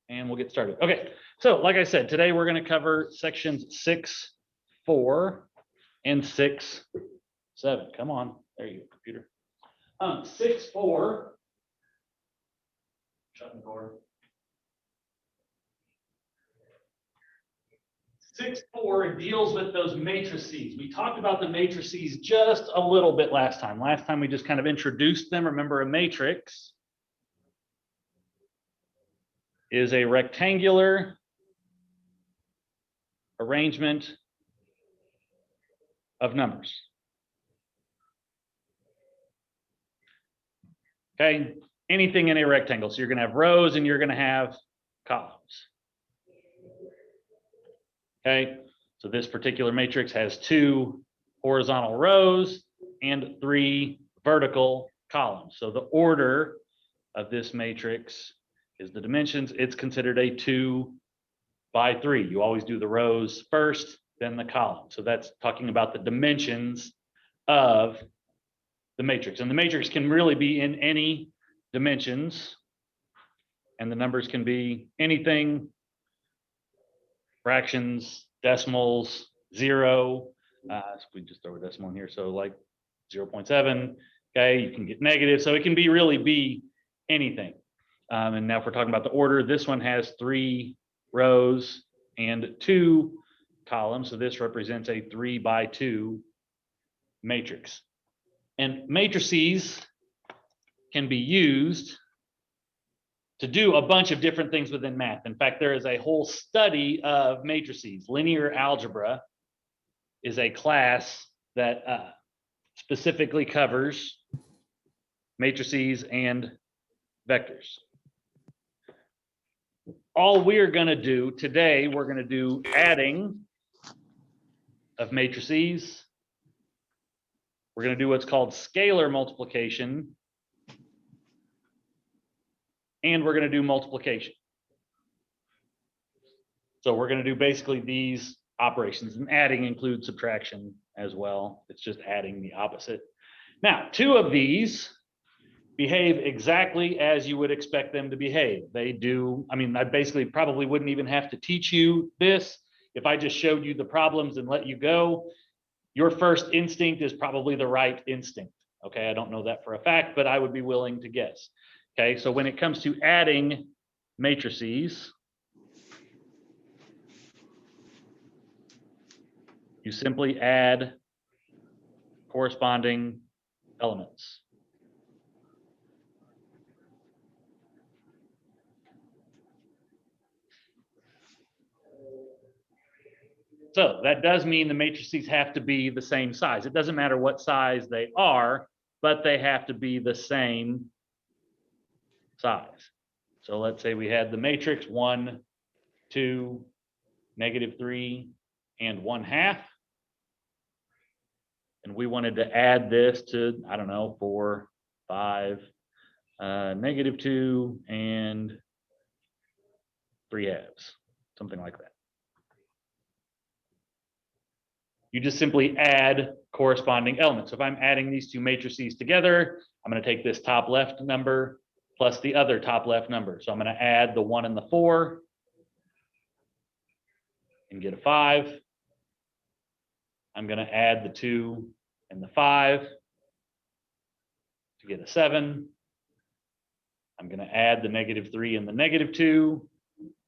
and we'll get started. Okay, so like I said, today we're going to cover sections 6.4 and 6.7. Come on, there you go, computer. 6.4. Shut the door. 6.4 deals with those matrices. We talked about the matrices just a little bit last time. Last time we just kind of introduced them. Remember, a matrix is a rectangular arrangement of numbers. Okay, anything in a rectangle. So you're going to have rows and you're going to have columns. Okay, so this particular matrix has 2 horizontal rows and 3 vertical columns. So the order of this matrix is the dimensions. It's considered a 2 by 3. You always do the rows first, then the column. So that's talking about the dimensions of the matrix. And the matrix can really be in any dimensions, and the numbers can be anything, fractions, decimals, 0. So we just throw a decimal in here. So like 0.7. Okay, you can get negative. So it can really be anything. And now if we're talking about the order, this one has 3 rows and 2 columns. So this represents a 3 by 2 matrix. And matrices can be used to do a bunch of different things within math. In fact, there is a whole study of matrices. Linear algebra is a class that specifically covers matrices and vectors. All we're going to do today, we're going to do adding of matrices. We're going to do what's called scalar multiplication. And we're going to do multiplication. So we're going to do basically these operations, and adding includes subtraction as well. It's just adding the opposite. Now, 2 of these behave exactly as you would expect them to behave. They do, I mean, I basically probably wouldn't even have to teach you this. If I just showed you the problems and let you go, your first instinct is probably the right instinct. Okay, I don't know that for a fact, but I would be willing to guess. Okay, so when it comes to adding matrices, you simply add corresponding elements. So that does mean the matrices have to be the same size. It doesn't matter what size they are, but they have to be the same size. So let's say we had the matrix 1, 2, -3, and 1/2. And we wanted to add this to, I don't know, 4, 5, -2, and 3/2, something like that. You just simply add corresponding elements. So if I'm adding these 2 matrices together, I'm going to take this top left number plus the other top left number. So I'm going to add the 1 and the 4 and get a 5. I'm going to add the 2 and the 5 to get a 7. I'm going to add the -3 and the -2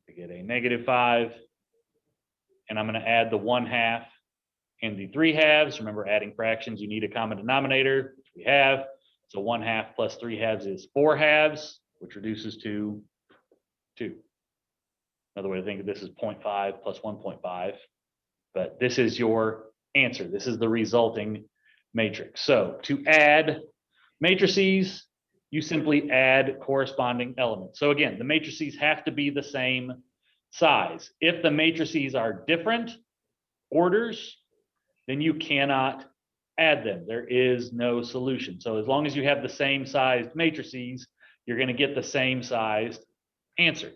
to get a -5. And I'm going to add the 1/2 and the 3/2. Remember, adding fractions, you need a common denominator, which we have. So 1/2 plus 3/2 is 4/2, which reduces to 2. Another way to think of this is 0.5 plus 1.5. But this is your answer. This is the resulting matrix. So to add matrices, you simply add corresponding elements. So again, the matrices have to be the same size. If the matrices are different orders, then you cannot add them. There is no solution. So as long as you have the same sized matrices, you're going to get the same sized answer.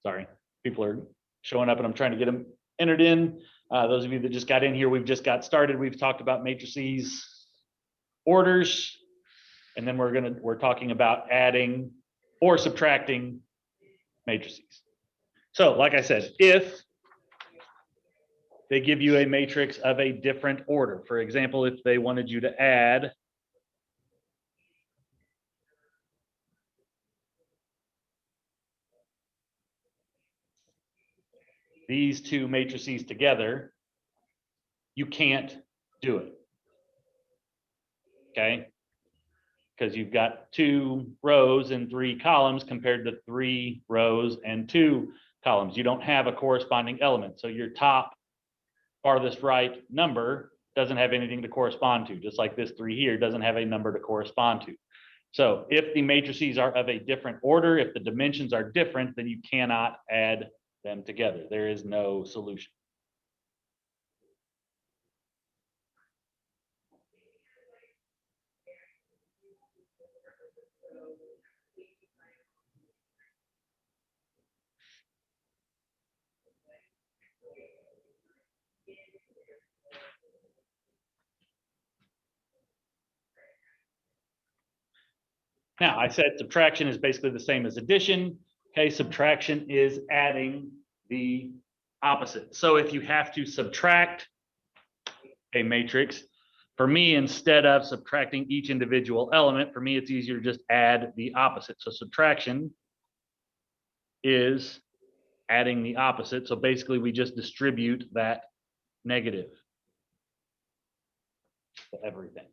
Sorry, people are showing up and I'm trying to get them entered in. Those of you that just got in here, we've just got started. We've talked about matrices orders. And then we're talking about adding or subtracting matrices. So like I said, if they give you a matrix of a different order, for example, if they wanted you to add these two matrices together, you can't do it. Okay? Because you've got 2 rows and 3 columns compared to 3 rows and 2 columns. You don't have a corresponding element. So your top farthest right number doesn't have anything to correspond to, just like this 3 here doesn't have a number to correspond to. So if the matrices are of a different order, if the dimensions are different, then you cannot add them together. There is no solution. Now, I said subtraction is basically the same as addition. Okay, subtraction is adding the opposite. So if you have to subtract a matrix, for me, instead of subtracting each individual element, for me, it's easier to just add the opposite. So subtraction is adding the opposite. So basically, we just distribute that negative to everything.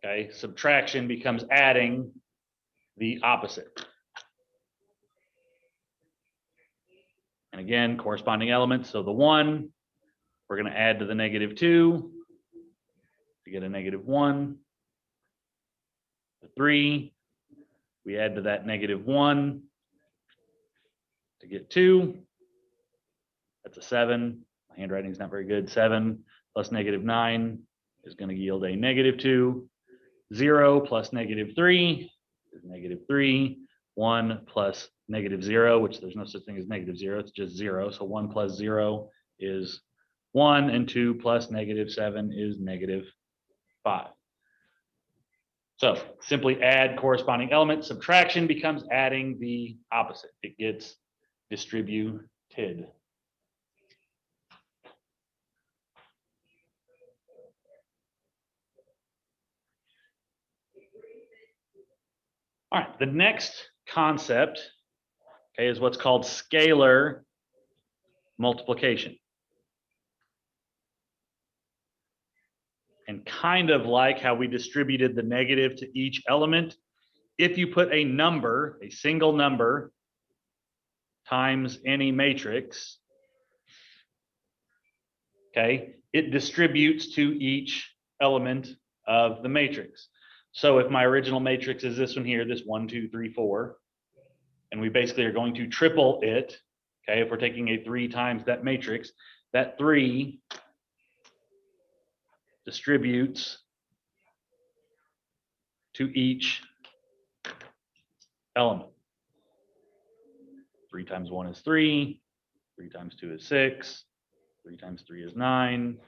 Okay, subtraction becomes adding the opposite. And again, corresponding elements. So the 1, we're going to add to the -2 to get a -1. The 3, we add to that -1 to get 2. That's a 7. My handwriting's not very good. 7 plus -9 is going to yield a -2. 0 plus -3 is -3. 1 plus -0, which there's no such thing as -0, it's just 0. So 1 plus 0 is 1, and 2 plus -7 is -5. So simply add corresponding elements. Subtraction becomes adding the opposite. It gets distributed. All right, the next concept, okay, is what's called scalar multiplication. And kind of like how we distributed the negative to each element, if you put a number, a single number, times any matrix, okay, it distributes to each element of the matrix. So if my original matrix is this one here, this 1, 2, 3, 4, and we basically are going to triple it, okay, if we're taking a 3 times that matrix, that 3 distributes to each element. 3 times 1 is 3, 3 times 2 is 6, 3 times 3 is 9,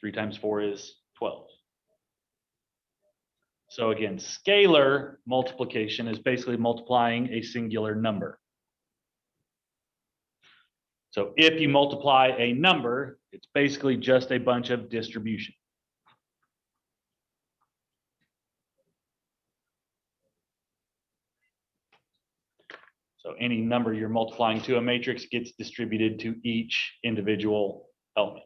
3 times 4 is 12. So again, scalar multiplication is basically multiplying a singular number. So if you multiply a number, it's basically just a bunch of distribution. So any number you're multiplying to a matrix gets distributed to each individual element.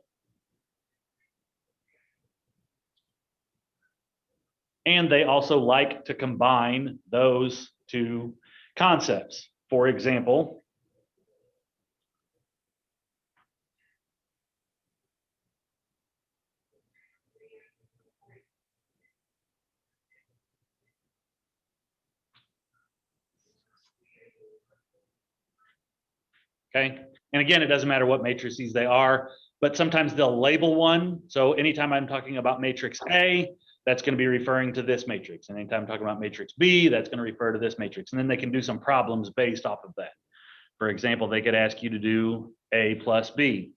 And they also like to combine those two concepts. For example, okay, and again, it doesn't matter what matrices they are, but sometimes they'll label one. So anytime I'm talking about matrix A, that's going to be referring to this matrix. And anytime I'm talking about matrix B, that's going to refer to this matrix. And then they can do some problems based off of that. For example, they could ask you to do A plus B,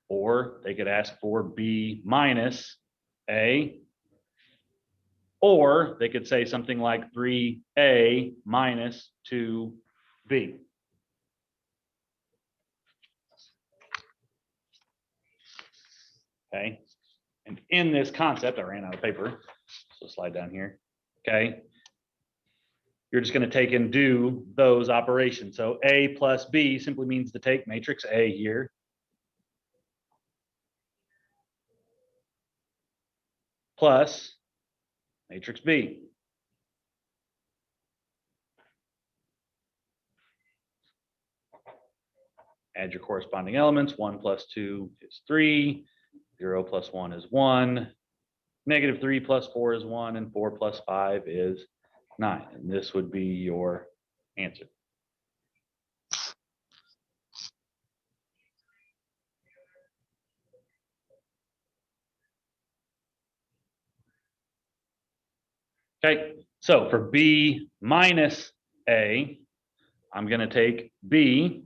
or they could ask for B minus A. Or they could say something like 3A minus 2B. Okay. And in this concept, I ran out of paper, so slide down here. Okay. You're just going to take and do those operations. So A plus B simply means to take matrix A here. Plus matrix B. Add your corresponding elements. 1 plus 2 is 3. 0 plus 1 is 1. Negative 3 plus 4 is 1. And 4 plus 5 is 9. And this would be your answer. Okay, so for B minus A, I'm going to take B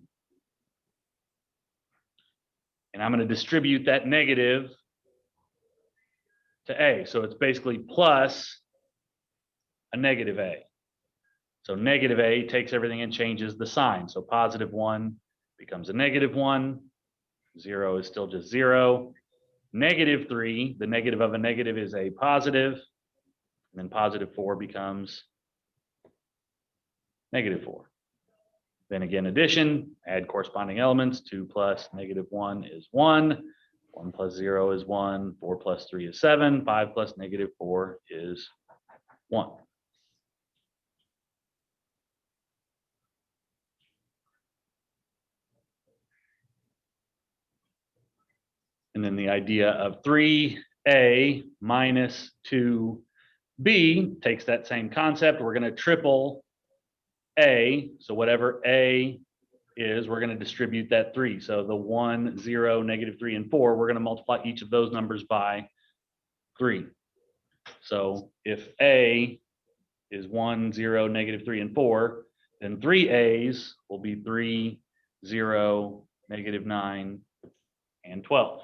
and I'm going to distribute that negative to A. So it's basically plus a negative A. So negative A takes everything and changes the sign. So positive 1 becomes a negative 1. 0 is still just 0. Negative 3, the negative of a negative is a positive. And then positive 4 becomes negative 4. Then again, addition, add corresponding elements. 2 plus negative 1 is 1. 1 plus 0 is 1. 4 plus 3 is 7. 5 plus negative 4 is 1. And then the idea of 3A minus 2B takes that same concept. We're going to triple A. So whatever A is, we're going to distribute that 3. So the 1, 0, negative 3, and 4, we're going to multiply each of those numbers by 3. So if A is 1, 0, negative 3, and 4, then 3 A's will be 3, 0, negative 9, and 12.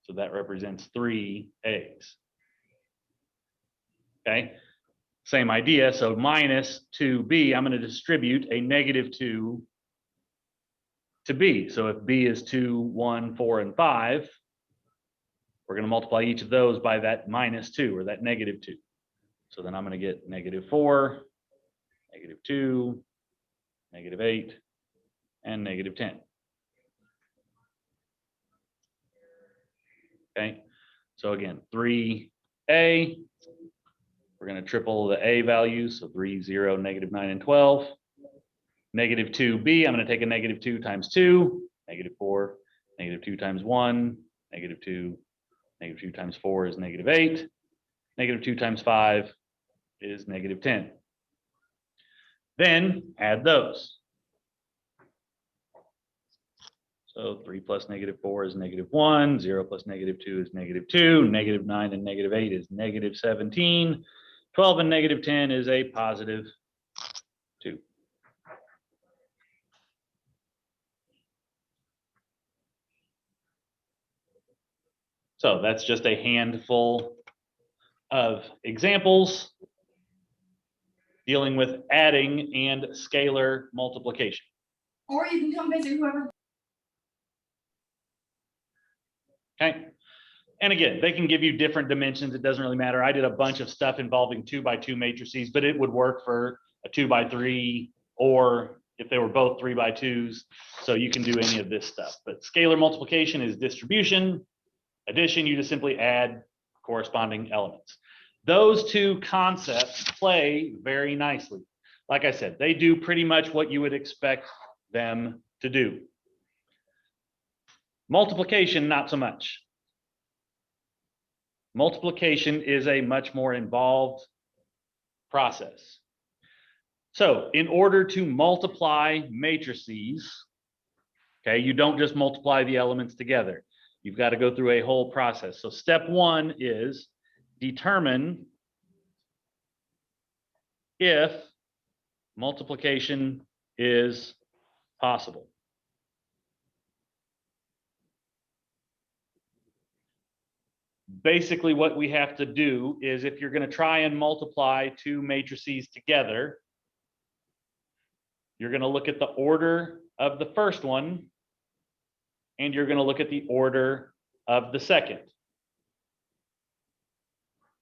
So that represents 3 A's. Okay, same idea. So minus 2B, I'm going to distribute a negative 2 to B. So if B is 2, 1, 4, and 5, we're going to multiply each of those by that minus 2 or that negative 2. So then I'm going to get negative 4, negative 2, negative 8, and negative 10. Okay, so again, 3A, we're going to triple the A values. So 3, 0, negative 9, and 12. Negative 2B, I'm going to take a negative 2 times 2, negative 4, negative 2 times 1, negative 2, negative 2 times 4 is negative 8, negative 2 times 5 is negative 10. Then add those. So 3 plus negative 4 is negative 1, 0 plus negative 2 is negative 2, negative 9 and negative 8 is negative 17, 12 and negative 10 is a positive 2. So that's just a handful of examples dealing with adding and scalar multiplication. Or you can come visit whoever. Okay. And again, they can give you different dimensions. It doesn't really matter. I did a bunch of stuff involving 2x2 matrices, but it would work for a 2x3, or if they were both 3x2s. So you can do any of this stuff. But scalar multiplication is distribution. Addition, you just simply add corresponding elements. Those two concepts play very nicely. Like I said, they do pretty much what you would expect them to do. Multiplication, not so much. Multiplication is a much more involved process. So in order to multiply matrices, okay, you don't just multiply the elements together. You've got to go through a whole process. So step 1 is determine if multiplication is possible. basically what we have to do is if you're going to try and multiply two matrices together, you're going to look at the order of the first one, and you're going to look at the order of the second.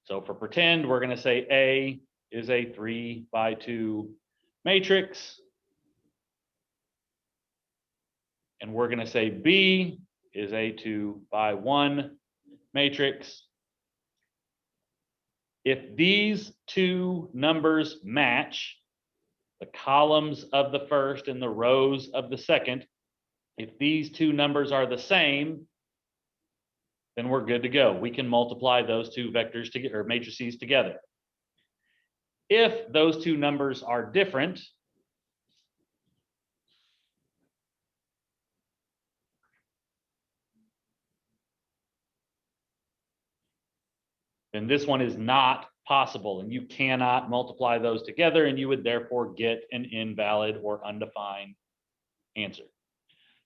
So for pretend, we're going to say A is a 3x2 matrix. And we're going to say B is a 2x1 matrix. If these two numbers match, the columns of the first and the rows of the second, if these two numbers are the same, then we're good to go. We can multiply those two vectors together, or matrices together. If those two numbers are different, then this one is not possible, and you cannot multiply those together, and you would therefore get an invalid or undefined answer.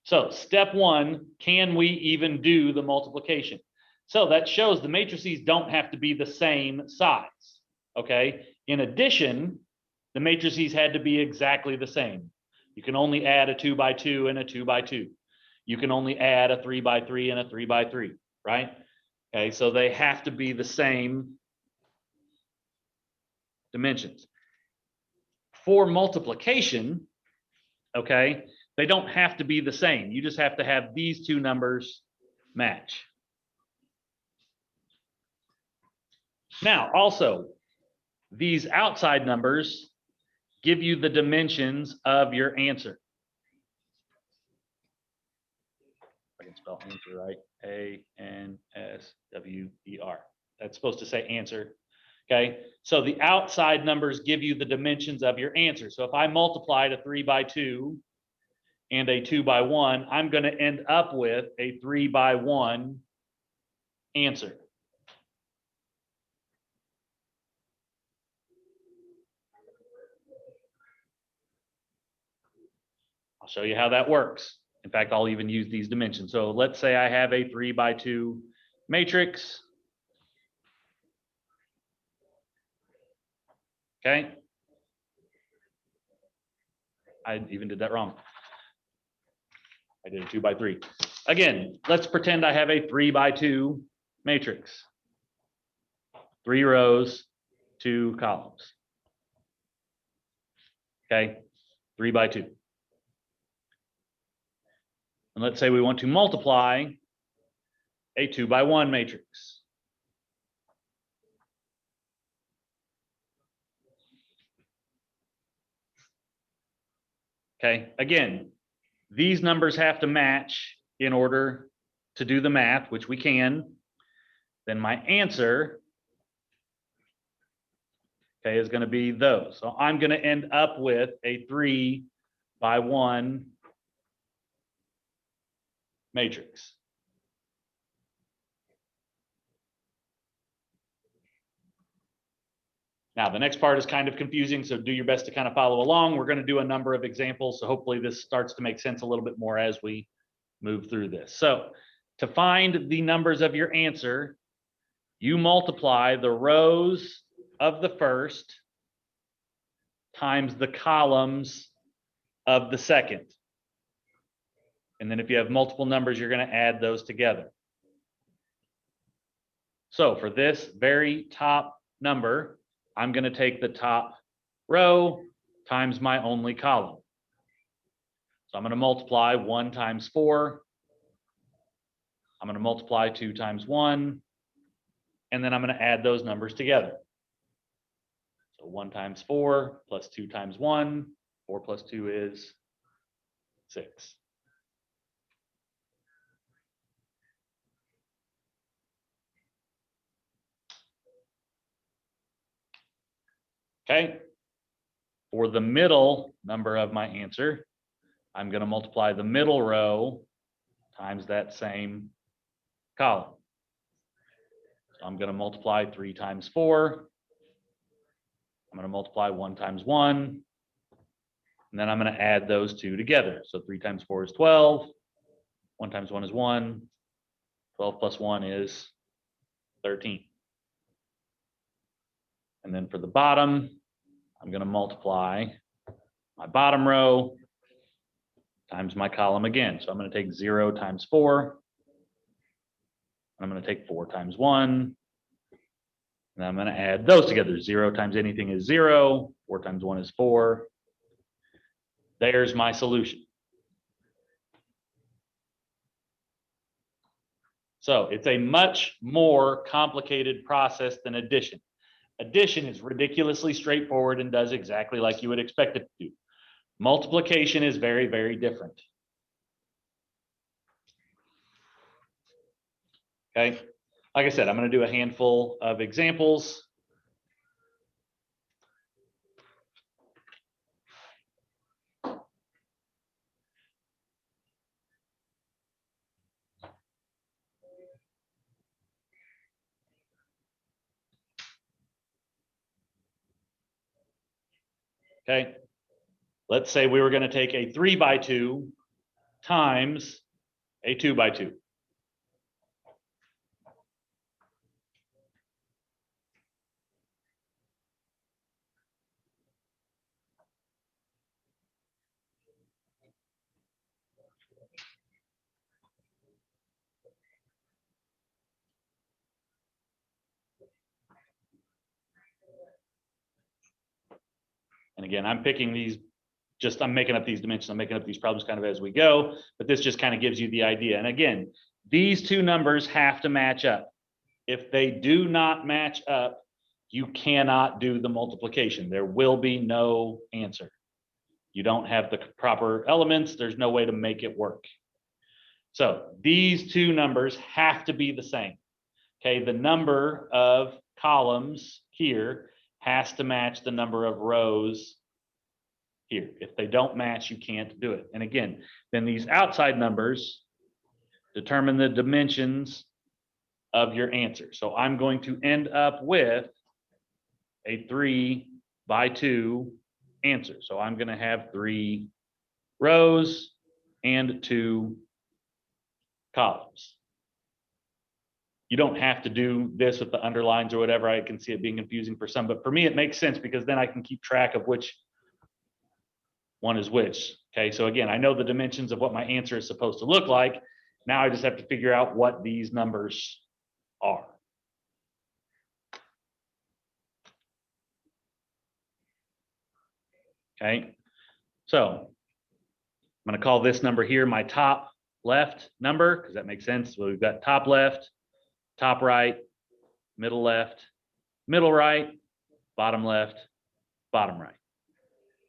So step one, can we even do the multiplication? So that shows the matrices don't have to be the same size, okay? In addition, the matrices had to be exactly the same. You can only add a 2x2 and a 2x2. You can only add a 3x3 and a 3x3, right? Okay, so they have to be the same dimensions. For multiplication, okay, they don't have to be the same. You just have to have these two numbers match. Now, also, these outside numbers give you the dimensions of your answer. I can spell answer right. A-N-S-W-E-R. That's supposed to say answer. Okay, so the outside numbers give you the dimensions of your answer. So if I multiplied a 3x2 and a 2x1, I'm going to end up with a 3x1 answer. I'll show you how that works. In fact, I'll even use these dimensions. So let's say I have a 3x2 matrix. Okay. I even did that wrong. I did a 2x3. Again, let's pretend I have a 3x2 matrix. 3 rows, 2 columns. Okay, 3x2. And let's say we want to multiply a 2x1 matrix. Okay, again, these numbers have to match in order to do the math, which we can. Then my answer, okay, is going to be those. So I'm going to end up with a 3x1 matrix. Now, the next part is kind of confusing, so do your best to kind of follow along. We're going to do a number of examples, so hopefully this starts to make sense a little bit more as we move through this. So to find the numbers of your answer, you multiply the rows of the first times the columns of the second. And then if you have multiple numbers, you're going to add those together. So for this very top number, I'm going to take the top row times my only column. So I'm going to multiply 1 times 4. I'm going to multiply 2 times 1. And then I'm going to add those numbers together. So 1 times 4 plus 2 times 1. 4 plus 2 is 6. Okay. For the middle number of my answer, I'm going to multiply the middle row times that same column. So I'm going to multiply 3 times 4. I'm going to multiply 1 times 1. And then I'm going to add those two together. So 3 times 4 is 12. 1 times 1 is 1. 12 plus 1 is 13. And then for the bottom, I'm going to multiply my bottom row times my column again. So I'm going to take 0 times 4. I'm going to take 4 times 1. And I'm going to add those together. 0 times anything is 0. 4 times 1 is 4. There's my solution. So it's a much more complicated process than addition. Addition is ridiculously straightforward and does exactly like you would expect it to do. Multiplication is very, very different. Okay, like I said, I'm going to do a handful of examples. Okay, let's say we were going to take a 3 by 2 times a 2 by 2. And again, I'm picking these, I'm making up these dimensions. I'm making up these problems kind of as we go, but this just kind of gives you the idea. And again, these two numbers have to match up. If they do not match up, you cannot do the multiplication. There will be no answer. You don't have the proper elements. There's no way to make it work. So these two numbers have to be the same. Okay, the number of columns here has to match the number of rows here. If they don't match, you can't do it. And again, then these outside numbers determine the dimensions of your answer. So I'm going to end up with a 3 by 2 answer. So I'm going to have 3 rows and 2 columns. You don't have to do this with the underlines or whatever. I can see it being confusing for some, but for me, it makes sense because then I can keep track of which one is which. Okay, so again, I know the dimensions of what my answer is supposed to look like. Now I just have to figure out what these numbers are. Okay, so I'm going to call this number here my top left number because that makes sense. So we've got top left, top right, middle left, middle right, bottom left, bottom right.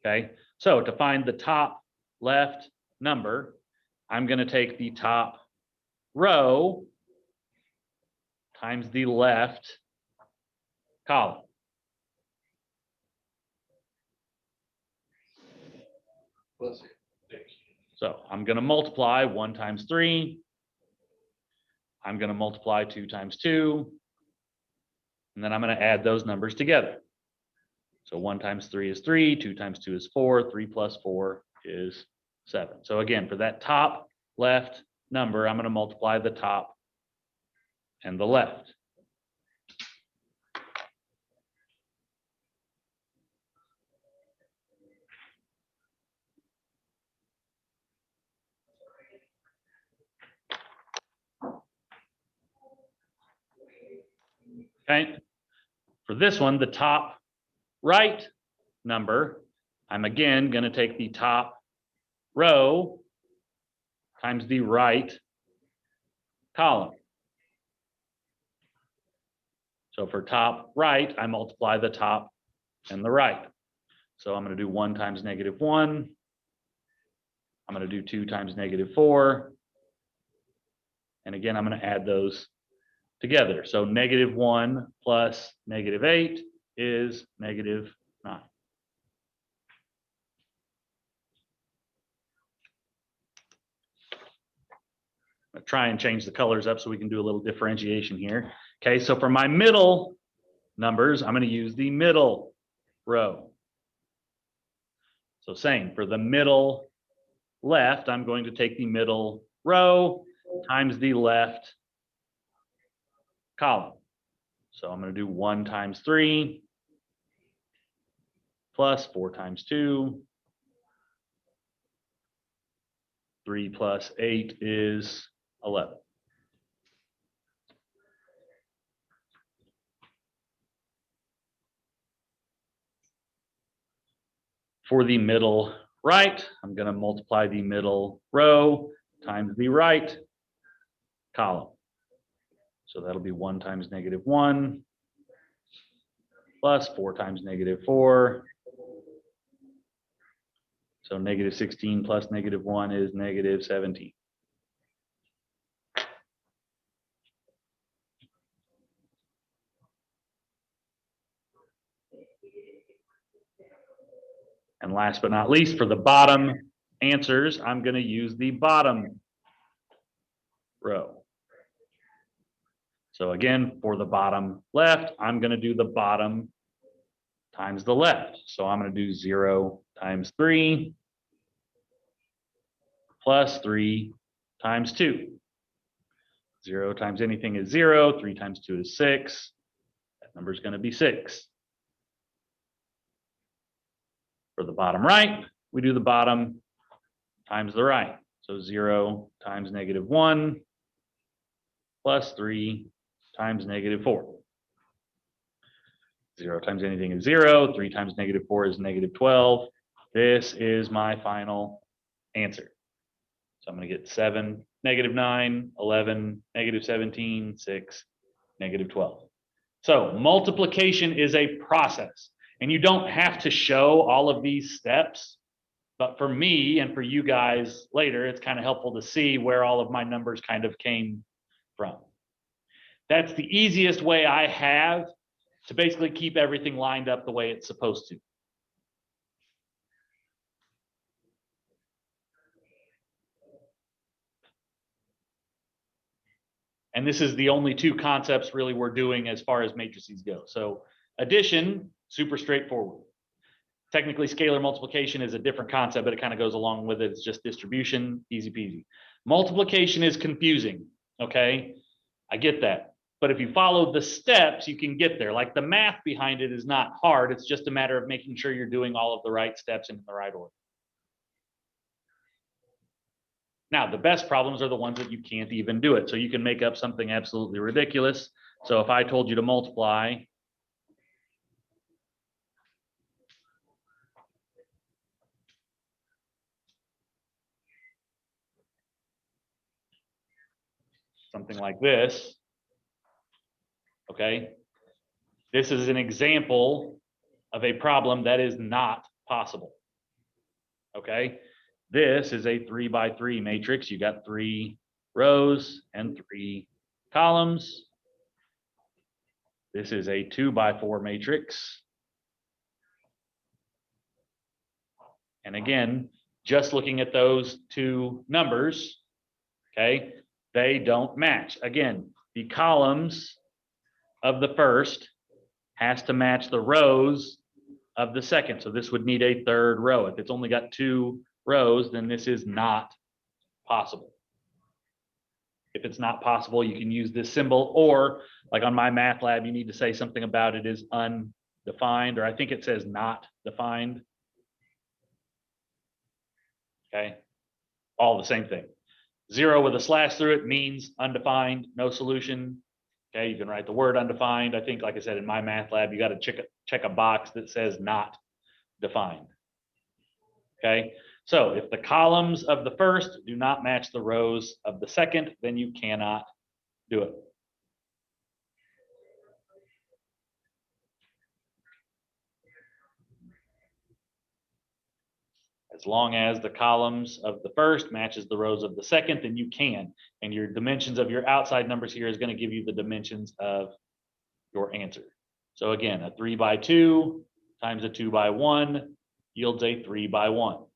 Okay, so to find the top left number, I'm going to take the top row times the left column. So I'm going to multiply 1 times 3. I'm going to multiply 2 times 2. And then I'm going to add those numbers together. So 1 times 3 is 3, 2 times 2 is 4, 3 plus 4 is 7. So again, for that top left number, I'm going to multiply the top and the left. Okay, for this one, the top right number, I'm again going to take the top row times the right column. So for top right, I multiply the top and the right. So I'm going to do 1 times -1. I'm going to do 2 times -4. And again, I'm going to add those together. So -1 plus -8 is -9. I'm going to try and change the colors up so we can do a little differentiation here. Okay, so for my middle numbers, I'm going to use the middle row. So same, for the middle left, I'm going to take the middle row times the left column. So I'm going to do 1 times 3 plus 4 times 2. 3 plus 8 is 11. For the middle right, I'm going to multiply the middle row times the right column. So that'll be 1 times -1 plus 4 times -4. So -16 plus -1 is -17. And last but not least, for the bottom answers, I'm going to use the bottom row. So again, for the bottom left, I'm going to do the bottom times the left. So I'm going to do 0 times 3 plus 3 times 2. 0 times anything is 0. 3 times 2 is 6. That number is going to be 6. For the bottom right, we do the bottom times the right. So 0 times -1 plus 3 times -4. 0 times anything is 0. 3 times -4 is -12. This is my final answer. So I'm going to get 7, -9, 11, -17, 6, -12. So multiplication is a process, and you don't have to show all of these steps. But for me and for you guys later, it's kind of helpful to see where all of my numbers kind of came from. That's the easiest way I have to basically keep everything lined up the way it's supposed to. And this is the only 2 concepts really we're doing as far as matrices go. So addition, super straightforward. Technically, scalar multiplication is a different concept, but it kind of goes along with it. It's just distribution, easy peasy. Multiplication is confusing, okay? I get that. But if you follow the steps, you can get there. Like the math behind it is not hard. It's just a matter of making sure you're doing all of the right steps in the right order. Now, the best problems are the ones that you can't even do it. So you can make up something absolutely ridiculous. So if I told you to multiply something like this, okay? This is an example of a problem that is not possible, okay? This is a 3 by 3 matrix. You got 3 rows and 3 columns. This is a 2 by 4 matrix. And again, just looking at those 2 numbers, okay, they don't match. Again, the columns of the first has to match the rows of the second. So this would need a 3rd row. If it's only got 2 rows, then this is not possible. If it's not possible, you can use this symbol, or like on my math lab, you need to say something about it is undefined, or I think it says not defined. Okay, all the same thing. 0 with a slash through it means undefined, no solution. Okay, you can write the word undefined. I think, like I said, in my math lab, you got to check a box that says not defined. Okay, so if the columns of the first do not match the rows of the second, then you cannot do it. As long as the columns of the first matches the rows of the second, then you can. And your dimensions of your outside numbers here is going to give you the dimensions of your answer. So again, a 3 by 2 times a 2 by 1 yields a 3 by 1.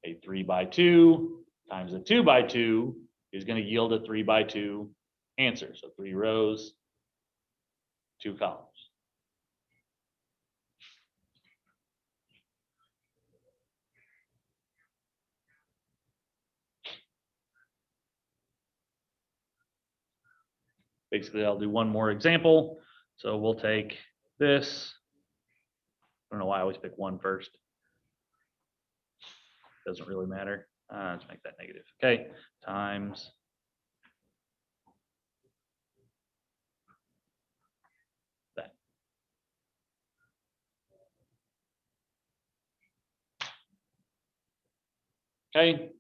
A 3 by 2 times a 2 by 2 is going to yield a 3 by 2 answer. So 3 rows, 2 columns. basically I'll do one more example. So we'll take this. I don't know why I always pick one first. Doesn't really matter. Let's make that negative. Okay, times that. Okay,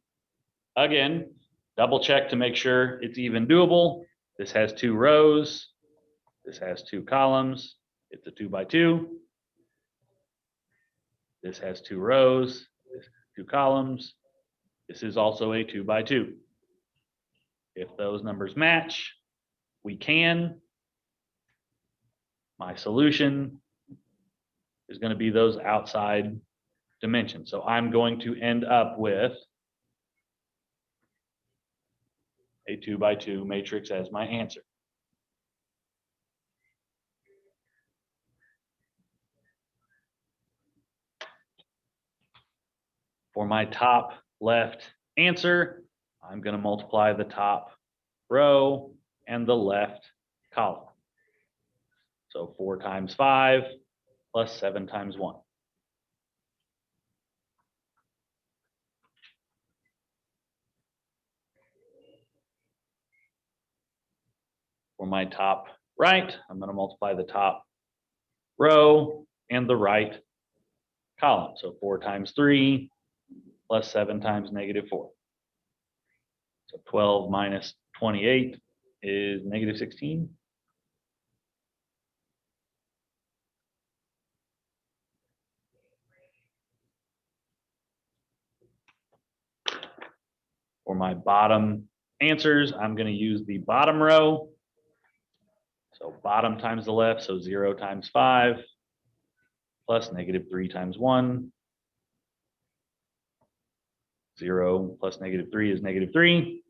again, double check to make sure it's even doable. This has 2 rows. This has 2 columns. It's a 2 by 2. This has 2 rows. This has 2 columns. This is also a 2 by 2. If those numbers match, we can. My solution is going to be those outside dimensions. So I'm going to end up with a 2 by 2 matrix as my answer. For my top left answer, I'm going to multiply the top row and the left column. So 4 times 5 plus 7 times 1. For my top right, I'm going to multiply the top row and the right column. So 4 times 3 plus 7 times -4. So 12 minus 28 is -16. For my bottom answers, I'm going to use the bottom row. So bottom times the left, so 0 times 5 plus -3 times 1. 0 plus -3 is -3.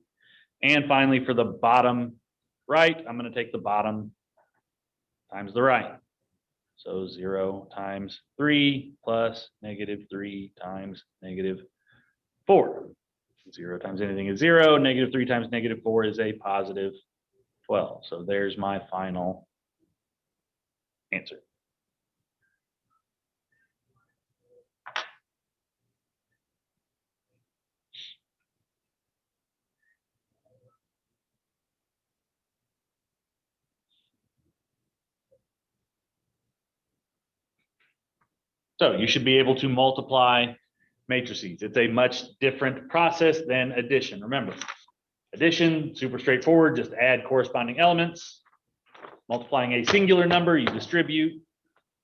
And finally, for the bottom right, I'm going to take the bottom times the right. So 0 times 3 plus -3 times -4. 0 times anything is 0. -3 times -4 is a positive 12. So there's my final answer. So you should be able to multiply matrices. It's a much different process than addition. Remember, addition, super straightforward, just add corresponding elements. Multiplying a singular number, you distribute.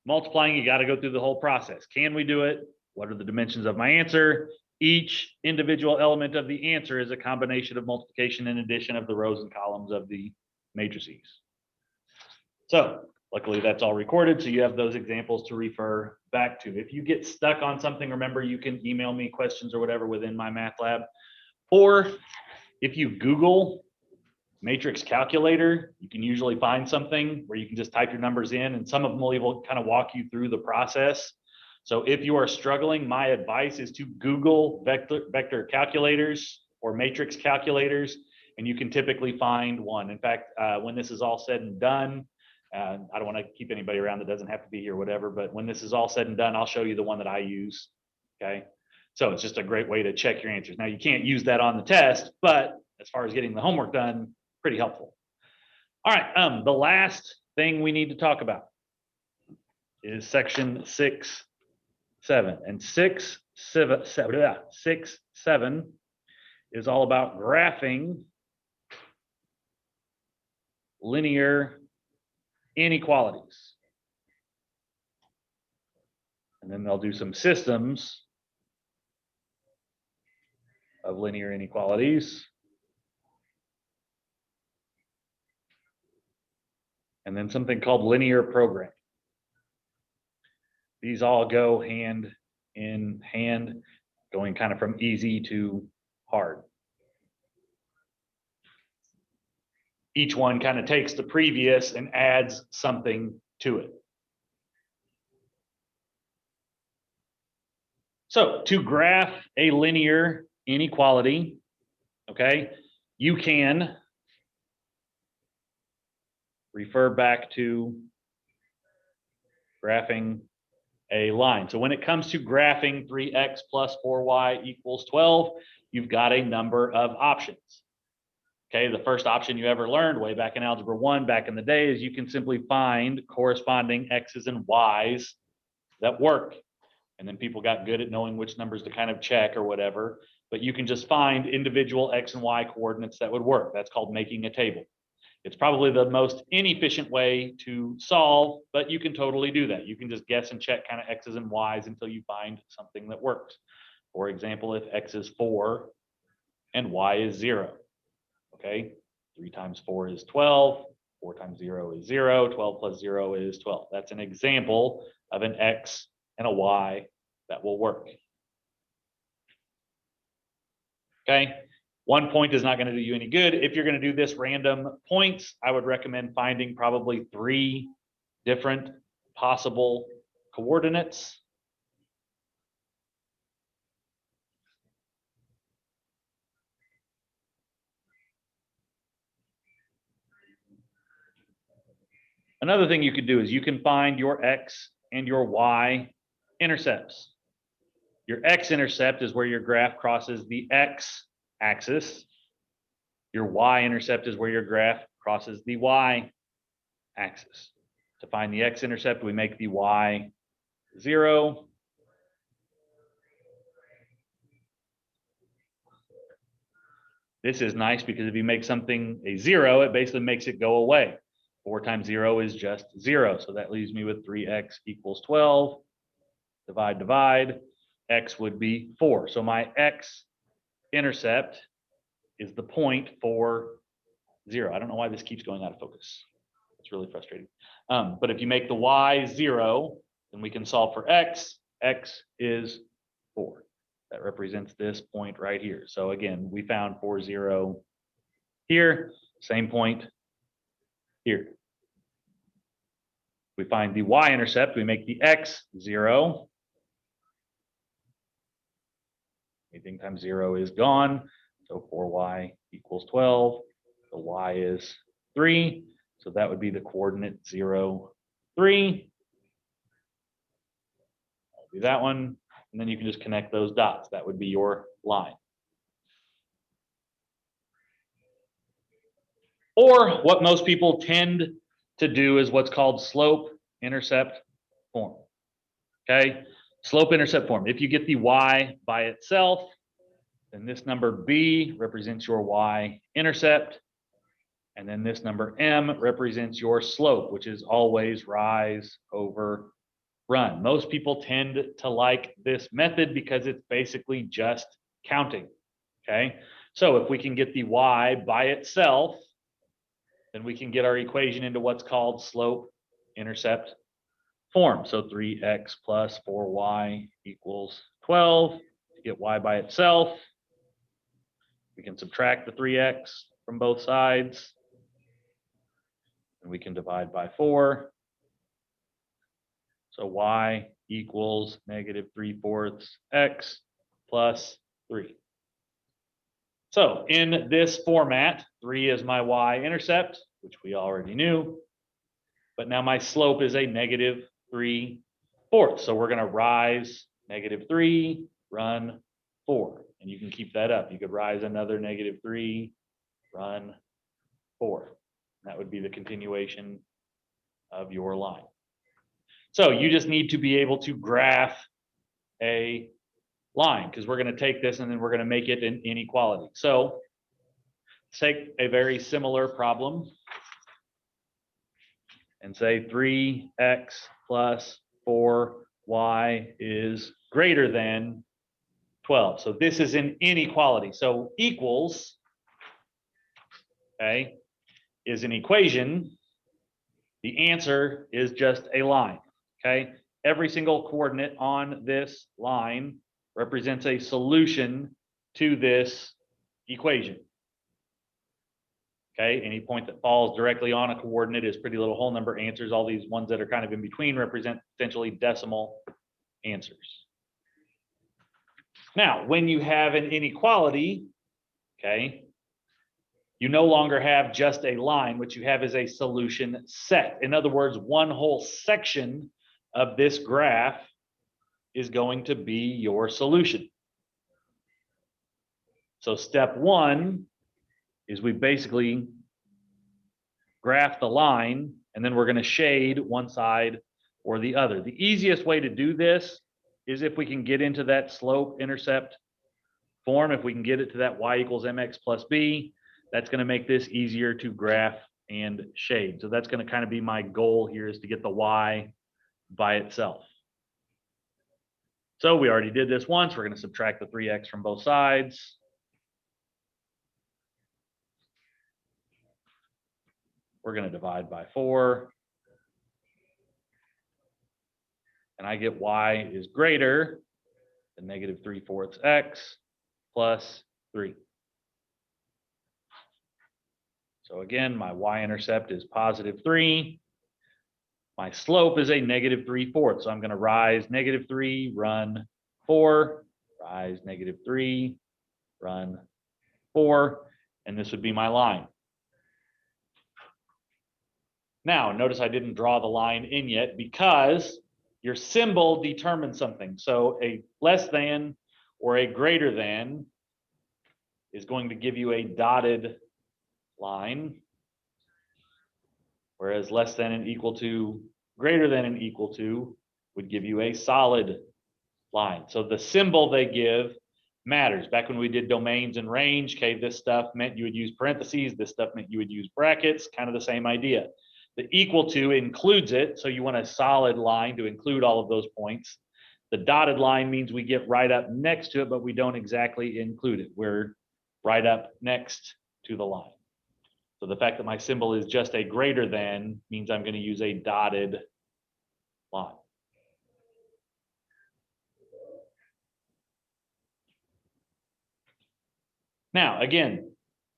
Multiplying, you got to go through the whole process. Can we do it? What are the dimensions of my answer? Each individual element of the answer is a combination of multiplication and addition of the rows and columns of the matrices. So luckily that's all recorded, so you have those examples to refer back to. If you get stuck on something, remember you can email me questions or whatever within my math lab. Or if you Google matrix calculator, you can usually find something where you can just type your numbers in, and some of them will even kind of walk you through the process. So if you are struggling, my advice is to Google vector calculators or matrix calculators, and you can typically find one. In fact, when this is all said and done, I don't want to keep anybody around that doesn't have to be here, whatever, but when this is all said and done, I'll show you the one that I use. Okay. So it's just a great way to check your answers. Now you can't use that on the test, but as far as getting the homework done, pretty helpful. All right. The last thing we need to talk about is section 6.7, and 6.7 is all about graphing linear inequalities. And then they'll do some systems of linear inequalities. And then something called linear programming. These all go hand in hand, going kind of from easy to hard. Each one kind of takes the previous and adds something to it. So to graph a linear inequality, okay, you can refer back to graphing a line. So when it comes to graphing 3x plus 4y equals 12, you've got a number of options. Okay, the first option you ever learned way back in Algebra 1 back in the day is you can simply find corresponding x's and y's that work. And then people got good at knowing which numbers to kind of check or whatever, but you can just find individual x and y coordinates that would work. That's called making a table. It's probably the most inefficient way to solve, but you can totally do that. You can just guess and check kind of x's and y's until you find something that works. For example, if x is 4 and y is 0, okay, 3 times 4 is 12, 4 times 0 is 0, 12 plus 0 is 12. That's an example of an x and a y that will work. Okay, 1 point is not going to do you any good. If you're going to do this random points, I would recommend finding probably 3 different possible coordinates. Another thing you could do is you can find your x and your y intercepts. Your x-intercept is where your graph crosses the x-axis. Your y-intercept is where your graph crosses the y-axis. To find the x-intercept, we make the y 0. This is nice because if you make something a 0, it basically makes it go away. 4 times 0 is just 0. So that leaves me with 3x equals 12. Divide, divide. X would be 4. So my x-intercept is the point for 0. I don't know why this keeps going out of focus. It's really frustrating. But if you make the y 0, then we can solve for x. X is 4. That represents this point right here. So again, we found 4, 0 here. Same point here. We find the y-intercept. We make the x 0. Anything times 0 is gone. So 4y equals 12. The y is 3. So that would be the coordinate 0, 3. That'll be that one. And then you can just connect those dots. That would be your line. Or what most people tend to do is what's called slope-intercept form. Okay? Slope-intercept form. If you get the y by itself, then this number b represents your y-intercept. And then this number m represents your slope, which is always rise over run. Most people tend to like this method because it's basically just counting. Okay, so if we can get the y by itself, then we can get our equation into what's called slope-intercept form. So 3x plus 4y equals 12. To get y by itself, we can subtract the 3x from both sides. And we can divide by 4. So y equals negative 3/4 x plus 3. So in this format, 3 is my y-intercept, which we already knew. But now my slope is a negative 3/4. So we're going to rise negative 3, run 4. And you can keep that up. You could rise another negative 3, run 4. That would be the continuation of your line. So you just need to be able to graph a line because we're going to take this and then we're going to make it an inequality. So let's take a very similar problem and say 3x plus 4y is greater than 12. So this is an inequality. So equals, okay, is an equation. The answer is just a line. Okay, every single coordinate on this line represents a solution to this equation. Okay, any point that falls directly on a coordinate is pretty little whole number answers. All these ones that are kind of in between represent potentially decimal answers. Now, when you have an inequality, okay, you no longer have just a line. What you have is a solution set. In other words, one whole section of this graph is going to be your solution. So step one is we basically graph the line, and then we're going to shade one side or the other. The easiest way to do this is if we can get into that slope intercept form, if we can get it to that y equals mx plus b, that's going to make this easier to graph and shade. So that's going to kind of be my goal here, is to get the y by itself. So we already did this once. We're going to subtract the 3x from both sides. We're going to divide by 4. And I get y is greater than negative 3/4 x plus 3. So again, my y-intercept is positive 3. My slope is a negative 3/4. So I'm going to rise negative 3, run 4, rise negative 3, run 4, and this would be my line. Now, notice I didn't draw the line in yet because your symbol determines something. So a less than or a greater than is going to give you a dotted line, whereas less than and equal to, greater than and equal to would give you a solid line. So the symbol they give matters. Back when we did domains and range, okay, this stuff meant you would use parentheses, this stuff meant you would use brackets, kind of the same idea. The equal to includes it, so you want a solid line to include all of those points. The dotted line means we get right up next to it, but we don't exactly include it. We're right up next to the line. So the fact that my symbol is just a greater than means I'm going to use a dotted line. Now, again,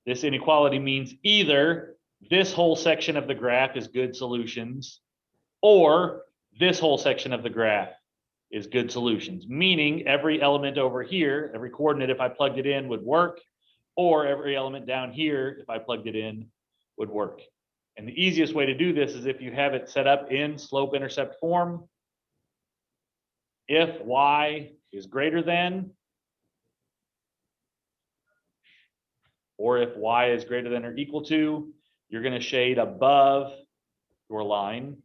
this inequality means either this whole section of the graph is good solutions, or this whole section of the graph is good solutions, meaning every element over here, every coordinate, if I plugged it in, would work, or every element down here, if I plugged it in, would work. And the easiest way to do this is if you have it set up in slope-intercept form. If y is greater than, or if y is greater than or equal to, you're going to shade above your line.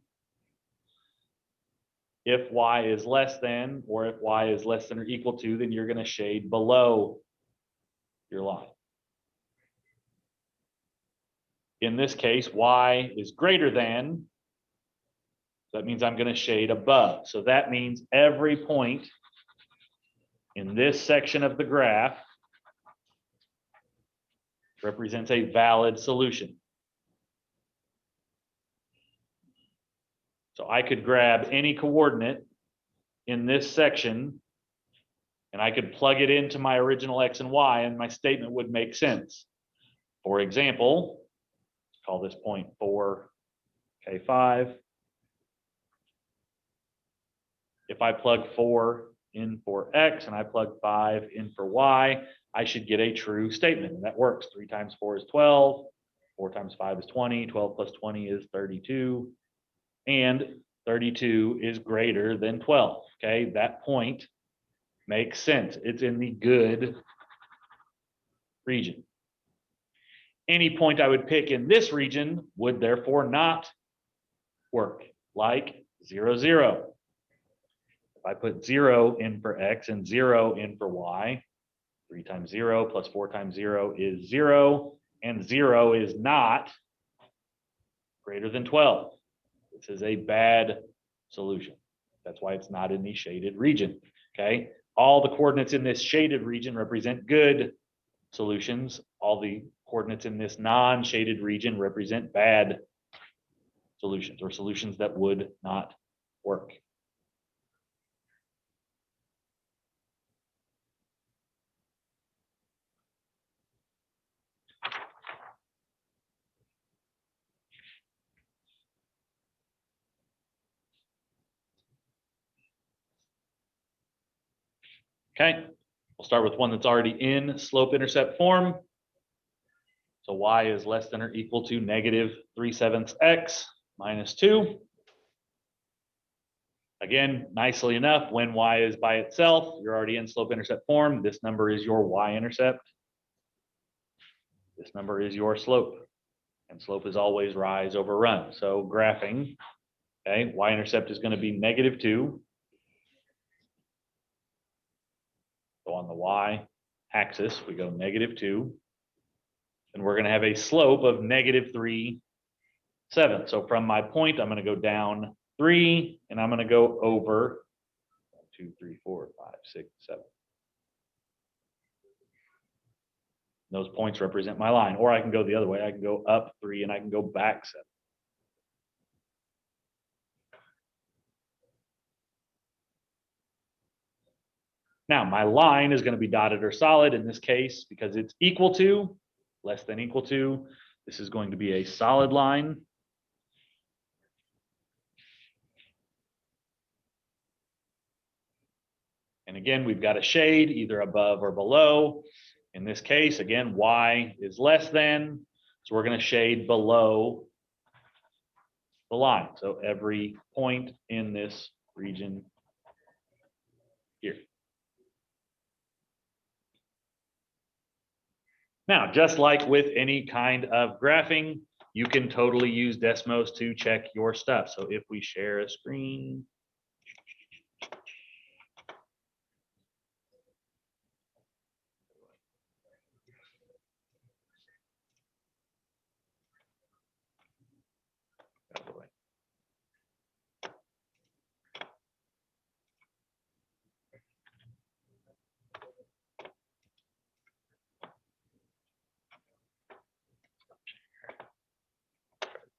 If y is less than, or if y is less than or equal to, then you're going to shade below your line. In this case, y is greater than, that means I'm going to shade above. So that means every point in this section of the graph represents a valid solution. So I could grab any coordinate in this section and I could plug it into my original x and y, and my statement would make sense. For example, let's call this point 4, K5. If I plug 4 in for x and I plug 5 in for y, I should get a true statement. And that works. 3 times 4 is 12. 4 times 5 is 20. 12 plus 20 is 32. And 32 is greater than 12. Okay, that point makes sense. It's in the good region. Any point I would pick in this region would therefore not work, like 0, 0. If I put 0 in for x and 0 in for y, 3 times 0 plus 4 times 0 is 0, and 0 is not greater than 12. This is a bad solution. That's why it's not in the shaded region, okay? All the coordinates in this shaded region represent good solutions. All the coordinates in this non-shaded region represent bad solutions, or solutions that would not work. Okay, we'll start with one that's already in slope-intercept form. So y is less than or equal to negative 3/7 x minus 2. Again, nicely enough, when y is by itself, you're already in slope-intercept form. This number is your y-intercept. This number is your slope. And slope is always rise over run. So graphing, okay, y-intercept is going to be negative 2. So on the y-axis, we go negative 2. And we're going to have a slope of negative 3/7. So from my point, I'm going to go down 3, and I'm going to go over 1, 2, 3, 4, 5, 6, 7. Those points represent my line. Or I can go the other way. I can go up 3 and I can go back 7. Now, my line is going to be dotted or solid in this case because it's equal to, less than equal to. This is going to be a solid line. And again, we've got a shade either above or below. In this case, again, y is less than, so we're going to shade below the line. So every point in this region here. Now, just like with any kind of graphing, you can totally use Desmos to check your stuff. So if we share a screen,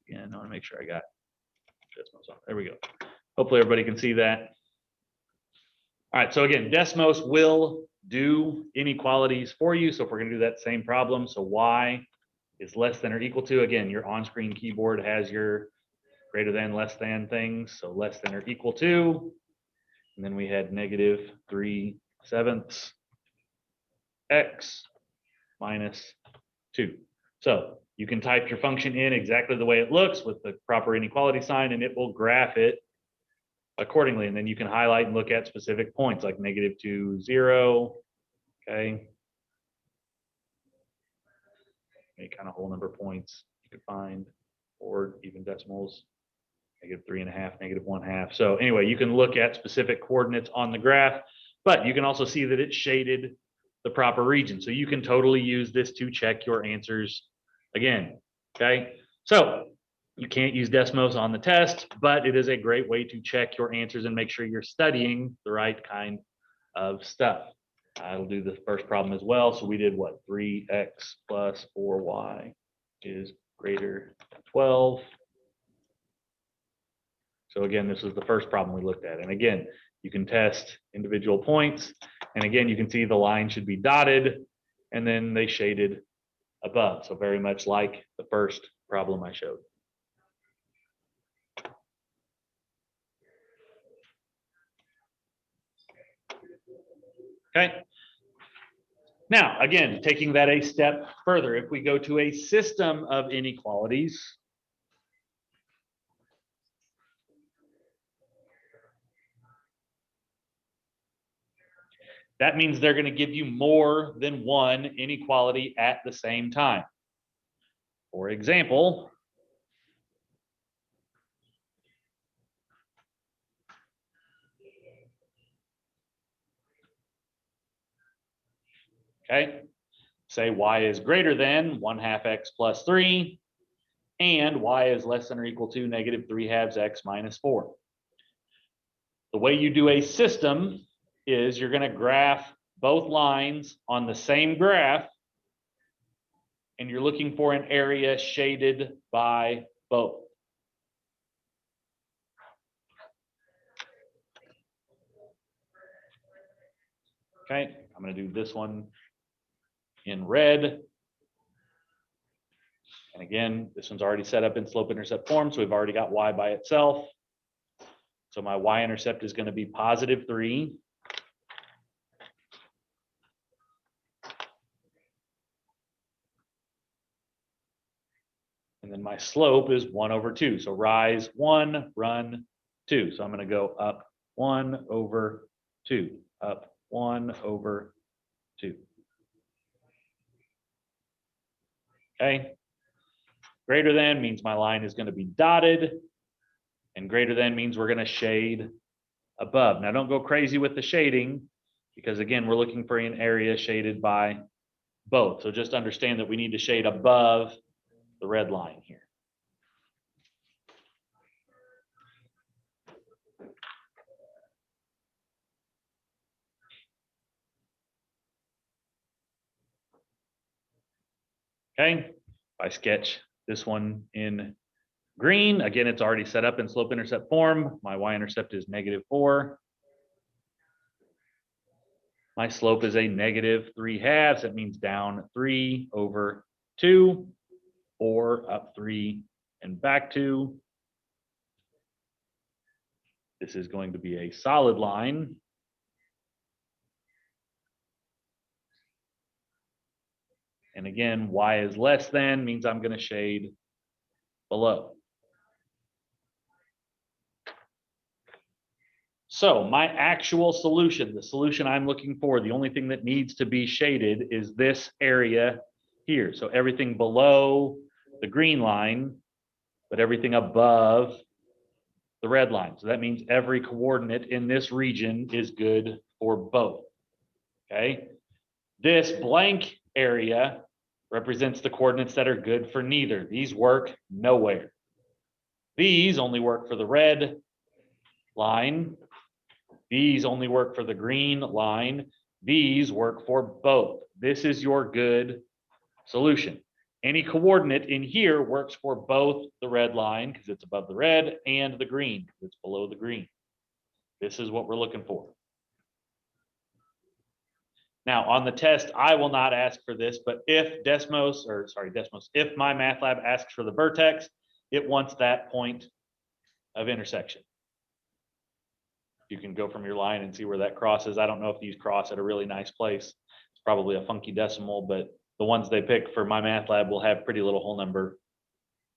again, I want to make sure I got Desmos on. There we go. Hopefully everybody can see that. All right, so again, Desmos will do inequalities for you. So if we're going to do that same problem, so y is less than or equal to, again, your on-screen keyboard has your greater than, less than things. So less than or equal to, and then we had negative 3/7 x minus 2. So you can type your function in exactly the way it looks with the proper inequality sign, and it will graph it accordingly. And then you can highlight and look at specific points like -2, 0. Okay. Any kind of whole number points you can find, or even decimals, -3.5, -1/2. So anyway, you can look at specific coordinates on the graph, but you can also see that it's shaded the proper region. So you can totally use this to check your answers again. Okay. So you can't use Desmos on the test, but it is a great way to check your answers and make sure you're studying the right kind of stuff. I'll do the first problem as well. So we did what? 3x plus 4y is greater than 12. So again, this is the first problem we looked at. And again, you can test individual points. And again, you can see the line should be dotted and then they shaded above. So very much like the first problem I showed. Okay. Now, again, taking that a step further, if we go to a system of inequalities, that means they're going to give you more than one inequality at the same time. For example, okay, say y is greater than 1/2 x plus 3, and y is less than or equal to -3/2 x minus 4. The way you do a system is you're going to graph both lines on the same graph, and you're looking for an area shaded by both. Okay, I'm going to do this one in red. And again, this one's already set up in slope-intercept form, so we've already got y by itself. So my y-intercept is going to be +3. then my slope is 1/2. So rise 1, run 2. So I'm going to go up 1/2, up 1/2. Okay. Greater than means my line is going to be dotted, and greater than means we're going to shade above. Now don't go crazy with the shading, because again, we're looking for an area shaded by both. So just understand that we need to shade above the red line here. Okay, if I sketch this one in green, again, it's already set up in slope-intercept form. My y-intercept is -4. My slope is a -3/2. That means down 3/2, or up 3 and back 2. This is going to be a solid line. And again, y is less than means I'm going to shade below. So my actual solution, the solution I'm looking for, the only thing that needs to be shaded is this area here. So everything below the green line, but everything above the red line. So that means every coordinate in this region is good for both. Okay. This blank area represents the coordinates that are good for neither. These work nowhere. These only work for the red line. These only work for the green line. These work for both. This is your good solution. Any coordinate in here works for both the red line because it's above the red, and the green because it's below the green. This is what we're looking for. Now on the test, I will not ask for this, but if if MyMathLab asks for the vertex, it wants that point of intersection. You can go from your line and see where that crosses. I don't know if these cross at a really nice place. It's probably a funky decimal, but the ones they pick for MyMathLab will have pretty little whole number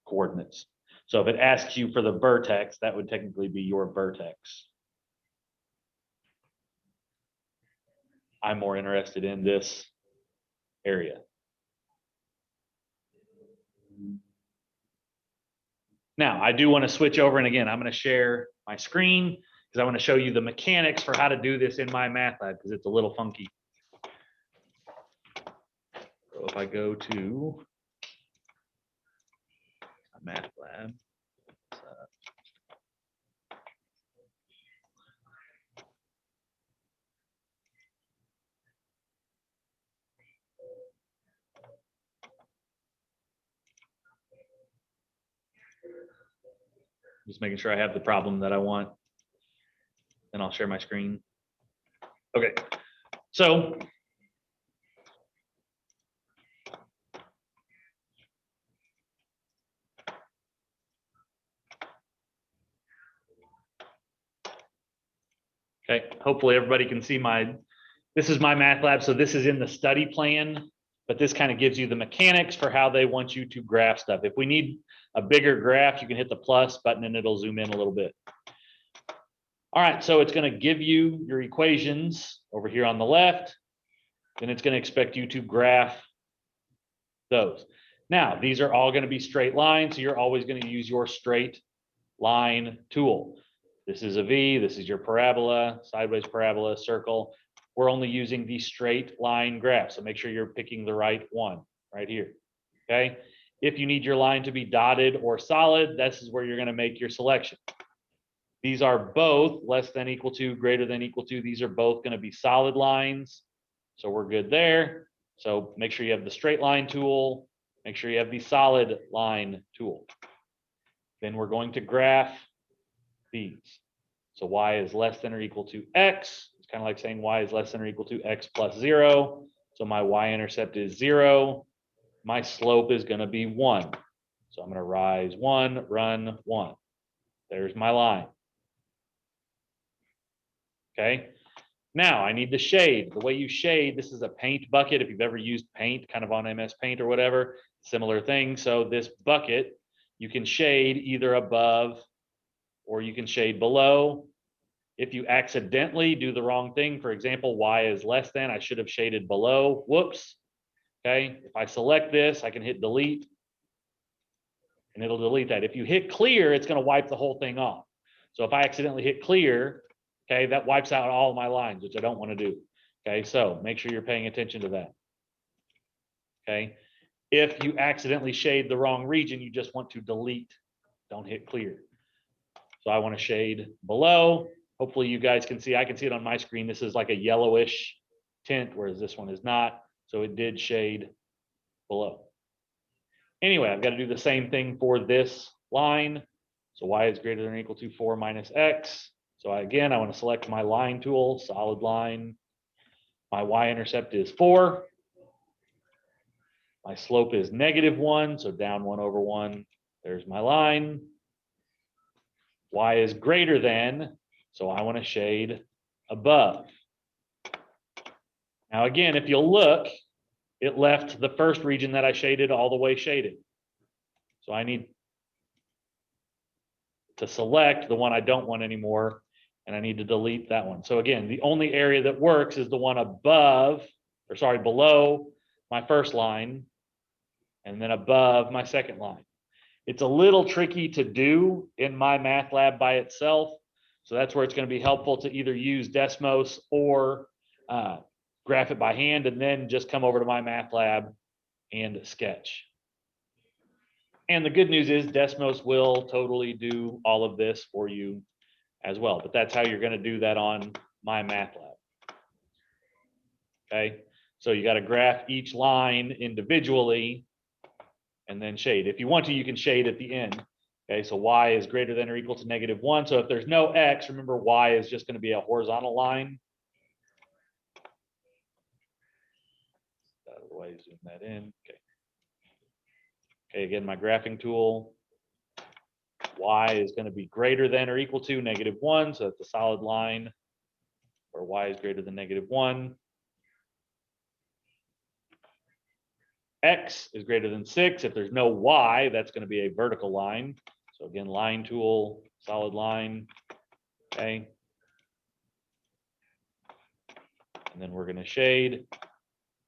coordinates. So if it asks you for the vertex, that would technically be your vertex. I'm more interested in this area. Now, I do want to switch over, and again, I'm going to share my screen because I want to show you the mechanics for how to do this in MyMathLab because it's a little funky. So if I go to MathLab, just making sure I have the problem that I want, and I'll share my screen. Okay, so okay, hopefully everybody can see this is MyMathLab. So this is in the study plan, but this kind of gives you the mechanics for how they want you to graph stuff. If we need a bigger graph, you can hit the plus button and it'll zoom in a little bit. All right, so it's going to give you your equations over here on the left, and it's going to expect you to graph those. Now, these are all going to be straight lines, so you're always going to use your straight line tool. This is a V, this is your parabola, sideways parabola, circle. We're only using the straight line graph, so make sure you're picking the right one right here, okay? If you need your line to be dotted or solid, this is where you're going to make your selection. These are both less than equal to, greater than equal to. These are both going to be solid lines, so we're good there. So make sure you have the straight line tool. Make sure you have the solid line tool. Then we're going to graph these. So y is less than or equal to x. It's kind of like saying y is less than or equal to x plus 0. So my y-intercept is 0. My slope is going to be 1. So I'm going to rise 1, run 1. There's my line. Okay. Now I need the shade. The way you shade, this is a paint bucket. If you've ever used paint, kind of on MS Paint or whatever, similar thing. So this bucket you can shade either above or you can shade below. If you accidentally do the wrong thing, for example, y is less than, I should have shaded below, whoops. Okay, if I select this, I can hit delete and it'll delete that. If you hit clear, it's going to wipe the whole thing off. So if I accidentally hit clear, okay, that wipes out all of my lines, which I don't want to do. Okay, so make sure you're paying attention to that. Okay, if you accidentally shade the wrong region, you just want to delete, don't hit clear. So I want to shade below. Hopefully you guys can see, I can see it on my screen. This is like a yellowish tint, whereas this one is not. So it did shade below. Anyway, I've got to do the same thing for this line. So y is greater than or equal to 4 minus x. So again, I want to select my line tool, solid line. My y-intercept is 4. My slope is -1, so down 1 over 1. There's my line. Y is greater than, so I want to shade above. Now again, if you'll look, it left the first region that I shaded all the way shaded. So I need to select the one I don't want anymore, and I need to delete that one. So again, the only area that works is the one above, or sorry, below my first line, and then above my second line. It's a little tricky to do in my math lab by itself. So that's where it's going to be helpful to either use Desmos or graph it by hand, and then just come over to my math lab and sketch. And the good news is Desmos will totally do all of this for you as well. But that's how you're going to do that on my math lab. Okay, so you got to graph each line individually and then shade. If you want to, you can shade at the end. Okay, so y is greater than or equal to -1. So if there's no x, remember y is just going to be a horizontal line. Out of the way, zoom that in. Okay. Okay, again, my graphing tool. Y is going to be greater than or equal to -1. So that's a solid line where y is greater than -1. X is greater than 6. If there's no y, that's going to be a vertical line. So again, line tool, solid line. Okay. And then we're going to shade.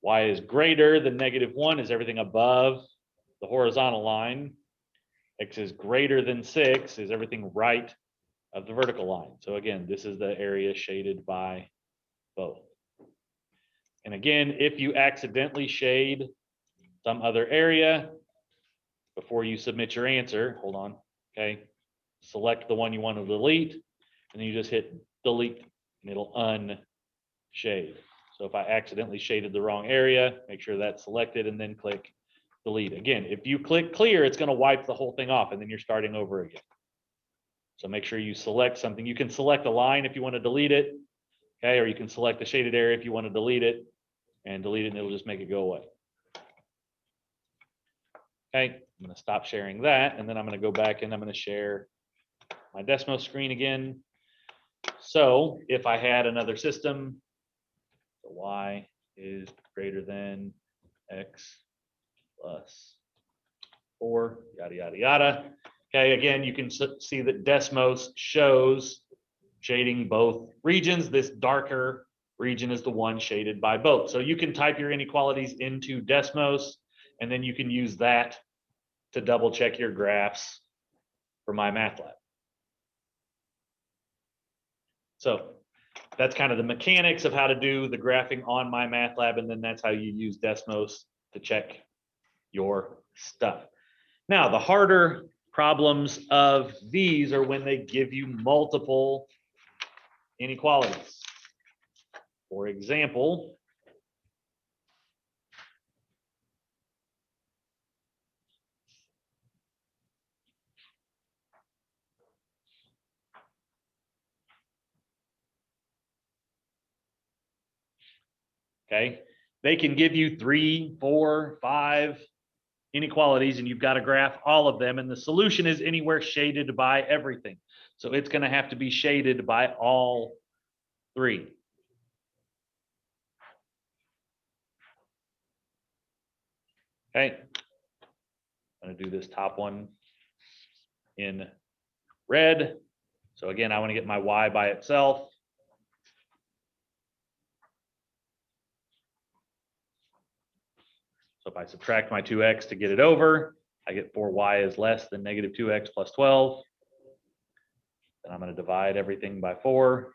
Y is greater than -1 is everything above the horizontal line. X is greater than 6 is everything right of the vertical line. So again, this is the area shaded by both. And again, if you accidentally shade some other area before you submit your answer, hold on, okay, select the one you want to delete, and then you just hit delete, and it'll unshade. So if I accidentally shaded the wrong area, make sure that's selected, and then click delete. Again, if you click clear, it's going to wipe the whole thing off, and then you're starting over again. So make sure you select something. You can select a line if you want to delete it, okay, or you can select the shaded area if you want to delete it, and delete it, and it'll just make it go away. Okay, I'm going to stop sharing that, and then I'm going to go back and I'm going to share my Desmos screen again. So if I had another system, so y is greater than x plus 4, yada, yada, yada. Okay, again, you can see that Desmos shows shading both regions. This darker region is the one shaded by both. So you can type your inequalities into Desmos, and then you can use that to double check your graphs for my math lab. So that's kind of the mechanics of how to do the graphing on my math lab, and then that's how you use Desmos to check your stuff. Now, the harder problems of these are when they give you multiple inequalities. For example, okay, they can give you 3, 4, 5 inequalities, and you've got to graph all of them, and the solution is anywhere shaded by everything. So it's going to have to be shaded by all 3. Okay, I'm going to do this top one in red. So again, I want to get my y by itself. So if I subtract my 2x to get it over, I get 4y is less than negative 2x plus 12. Then I'm going to divide everything by 4.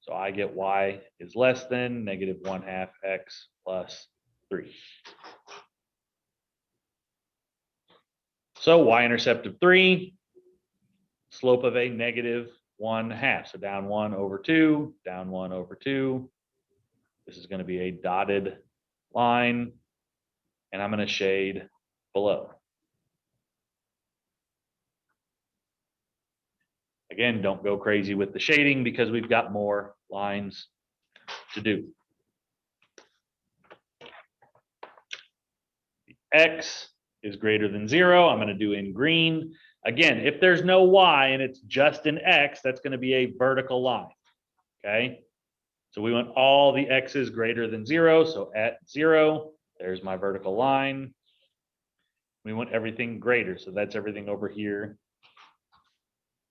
So I get y is less than negative 1/2 x plus 3. So y-intercept of 3, slope of a negative 1/2. So down 1 over 2, down 1 over 2. This is going to be a dotted line, and I'm going to shade below. Again, don't go crazy with the shading because we've got more lines to do. X is greater than 0. I'm going to do in green. Again, if there's no y and it's just an x, that's going to be a vertical line. Okay. So we want all the x's greater than 0. So at 0, there's my vertical line. We want everything greater. So that's everything over here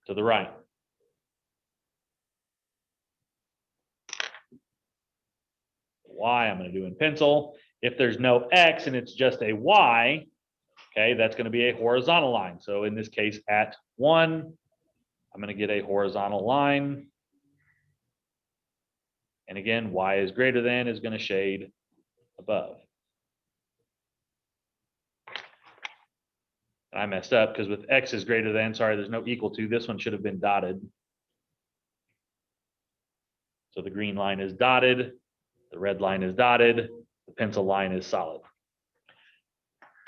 to the right. Y I'm going to do in pencil. If there's no x and it's just a y, okay, that's going to be a horizontal line. So in this case, at 1, I'm going to get a horizontal line. And again, y is greater than is going to shade above. And I messed up because with x is greater than, sorry, there's no equal to. This one should have been dotted. So the green line is dotted. The red line is dotted. The pencil line is solid.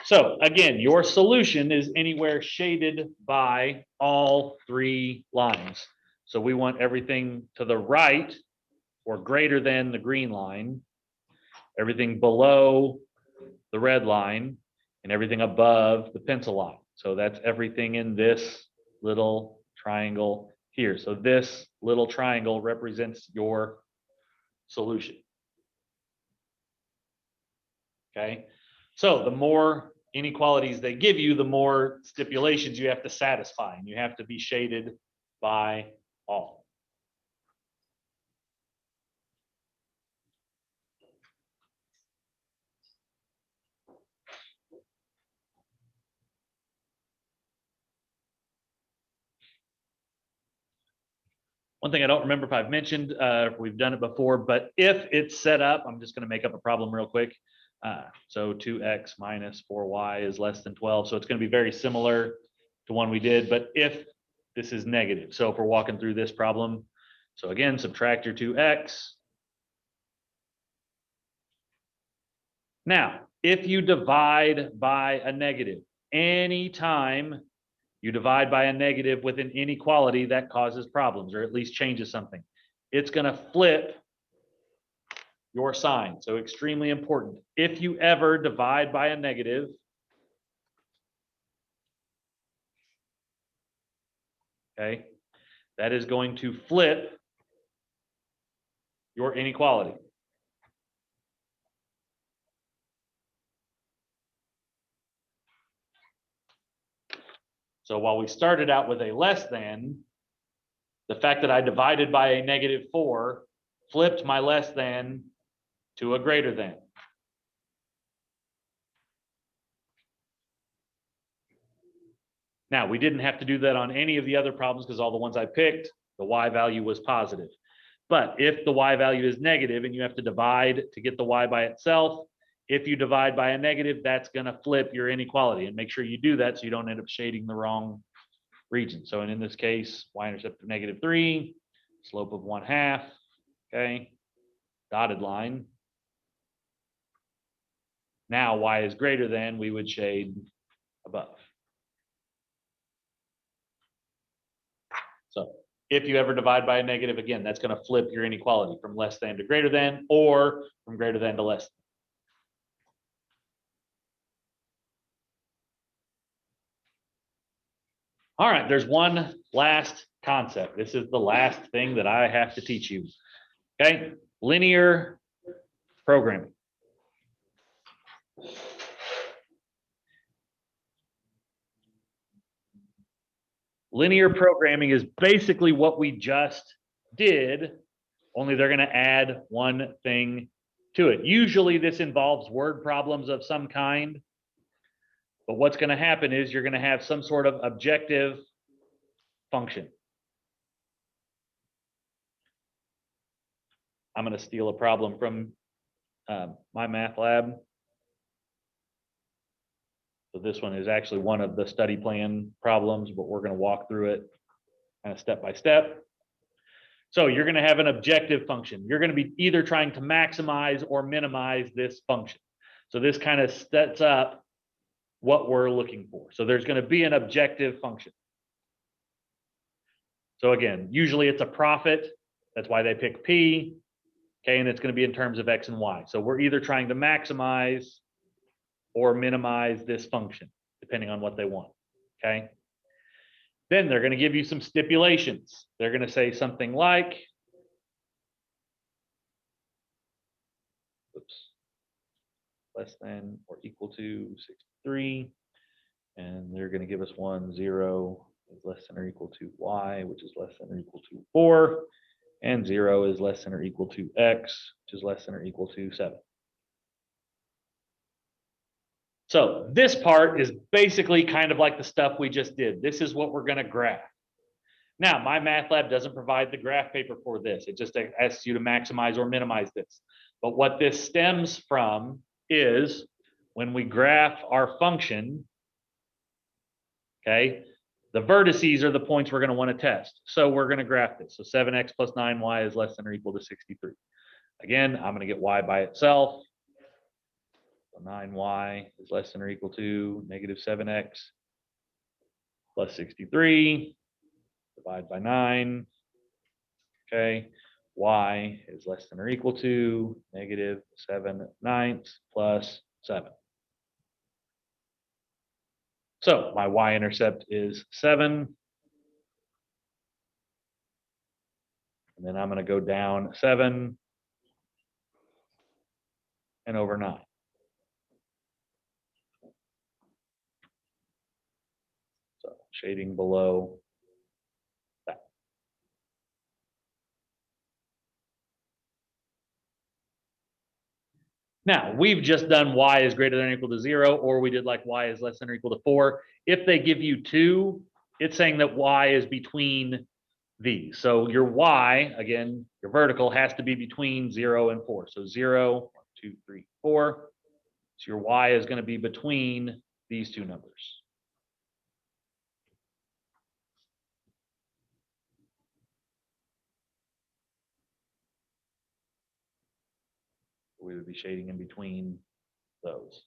So again, your solution is anywhere shaded by all 3 lines. So we want everything to the right or greater than the green line, everything below the red line, and everything above the pencil line. So that's everything in this little triangle here. So this little triangle represents your solution. Okay, so the more inequalities they give you, the more stipulations you have to satisfy, and you have to be shaded by all. One thing I don't remember if I've mentioned, we've done it before, but if it's set up, I'm just going to make up a problem real quick. So 2x minus 4y is less than 12. So it's going to be very similar to one we did, but if this is negative. So if we're walking through this problem, so again, subtract your 2x. Now, if you divide by a negative, anytime you divide by a negative with an inequality, that causes problems or at least changes something. It's going to flip your sign. So extremely important. If you ever divide by a negative, okay, that is going to flip your inequality. So while we started out with a less than, the fact that I divided by a negative 4 flipped my less than to a greater than. Now, we didn't have to do that on any of the other problems because all the ones I picked, the y value was positive. But if the y value is negative and you have to divide to get the y by itself, if you divide by a negative, that's going to flip your inequality, and make sure you do that so you don't end up shading the wrong region. So in this case, y-intercept of -3, slope of 1/2, okay, dotted line. Now y is greater than, we would shade above. So if you ever divide by a negative, again, that's going to flip your inequality from less than to greater than, or from greater than to less than. All right, there's one last concept. This is the last thing that I have to teach you. Okay, linear programming. Linear programming is basically what we just did, only they're going to add one thing to it. Usually this involves word problems of some kind, but what's going to happen is you're going to have some sort of objective function. I'm going to steal a problem from my math lab. So this one is actually one of the study plan problems, but we're going to walk through it kind of step by step. So you're going to have an objective function. You're going to be either trying to maximize or minimize this function. So this kind of sets up what we're looking for. So there's going to be an objective function. So again, usually it's a profit. That's why they pick P. Okay, and it's going to be in terms of X and Y. So we're either trying to maximize or minimize this function, depending on what they want. Okay. Then they're going to give you some stipulations. They're going to say something like, less than or equal to 63. And they're going to give us 1, 0 is less than or equal to Y, which is less than or equal to 4. And 0 is less than or equal to X, which is less than or equal to 7. So this part is basically kind of like the stuff we just did. This is what we're going to graph. Now, my math lab doesn't provide the graph paper for this. It just asks you to maximize or minimize this. But what this stems from is when we graph our function, okay, the vertices are the points we're going to want to test. So we're going to graph this. So 7x plus 9y is less than or equal to 63. Again, I'm going to get y by itself. So 9y is less than or equal to negative 7x plus 63. Divide by 9. Okay. Y is less than or equal to negative 7/9 plus 7. So my y-intercept is 7. And then I'm going to go down 7 and over 9. So shading below that. Now, we've just done y is greater than or equal to 0, or we did like y is less than or equal to 4. If they give you 2, it's saying that y is between these. So your y, again, your vertical has to be between 0 and 4. So 0, 1, 2, 3, 4. So your y is going to be between these two numbers. We would be shading in between those.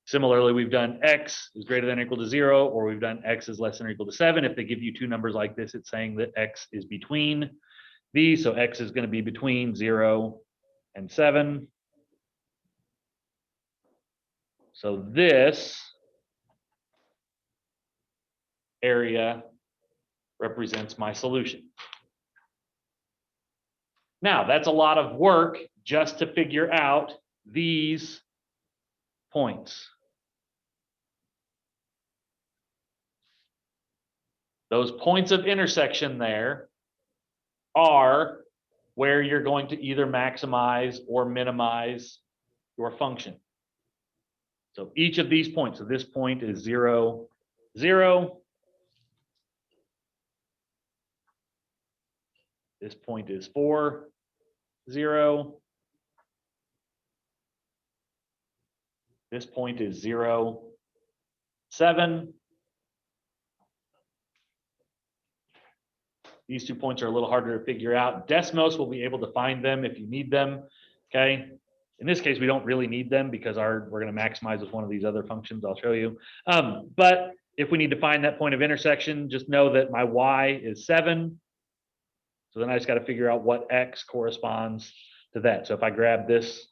Similarly, we've done x is greater than or equal to 0, or we've done x is less than or equal to 7. If they give you two numbers like this, it's saying that x is between these. So x is going to be between 0 and 7. So this area represents my solution. Now, that's a lot of work just to figure out these points. Those points of intersection there are where you're going to either maximize or minimize your function. So each of these points, so this point is 0, 0. This point is 4, 0. This point is 0, 7. These 2 points are a little harder to figure out. Desmos will be able to find them if you need them. Okay. In this case, we don't really need them because we're going to maximize with one of these other functions I'll show you. But if we need to find that point of intersection, just know that my y is 7. So then I just got to figure out what x corresponds to that. So if I grab this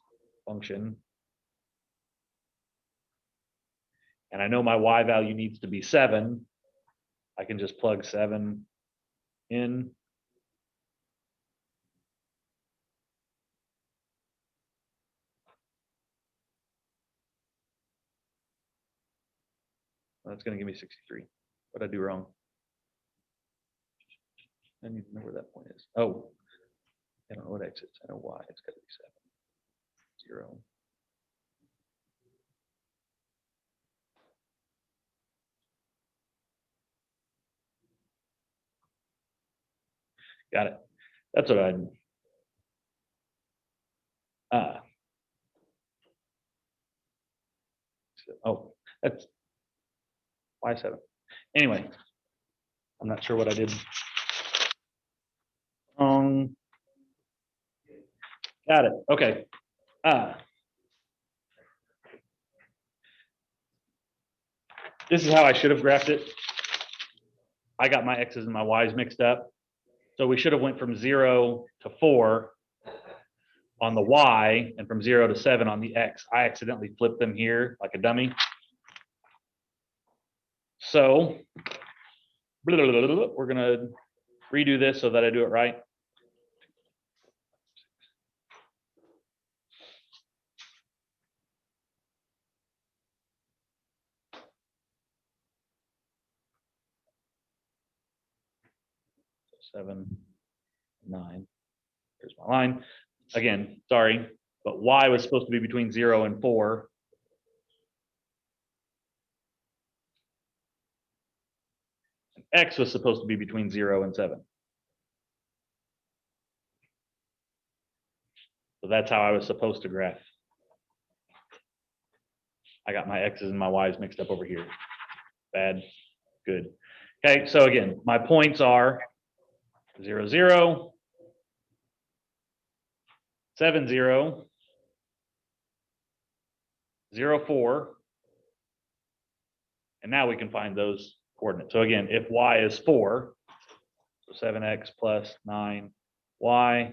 function, and I know my y value needs to be 7, I can just plug 7 in. That's going to give me 63. What did I do wrong? I need to know where that point is. Oh, I don't know what x is. I know y. It's got to be 7, 0. Got it. That's what I'd. Oh, that's y7. Anyway, I'm not sure what I did. Got it. Okay. This is how I should have graphed it. I got my x's and my y's mixed up. So we should have went from 0 to 4 on the y and from 0 to 7 on the x. I accidentally flipped them here like a dummy. So we're going to redo this so that I do it right. So 7, 9. Here's my line. Again, sorry, but y was supposed to be between 0 and 4. And x was supposed to be between 0 and 7. So that's how I was supposed to graph. I got my x's and my y's mixed up over here. Bad, good. Okay, so again, my points are 0, 0, 7, 0, 0, 4. And now we can find those coordinates. So again, if y is 4, so 7x plus 9y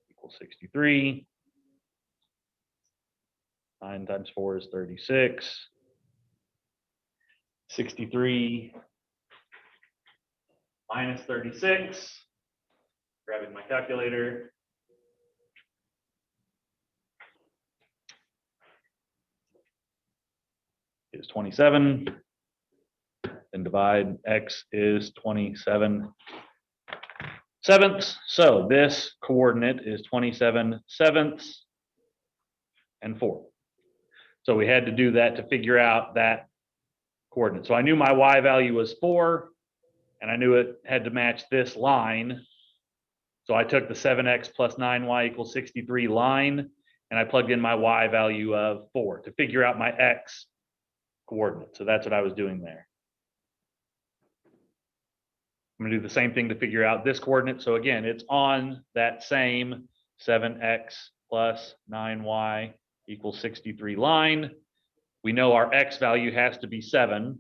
equals 63. 9 times 4 is 36. 63 minus 36. Grabbing my calculator. Is 27. Then divide x is 27 sevenths. So this coordinate is 27 sevenths and 4. So we had to do that to figure out that coordinate. So I knew my y value was 4, and I knew it had to match this line. So I took the 7x plus 9y equals 63 line, and I plugged in my y value of 4 to figure out my x coordinate. So that's what I was doing there. I'm going to do the same thing to figure out this coordinate. So again, it's on that same 7x plus 9y equals 63 line. We know our x value has to be 7.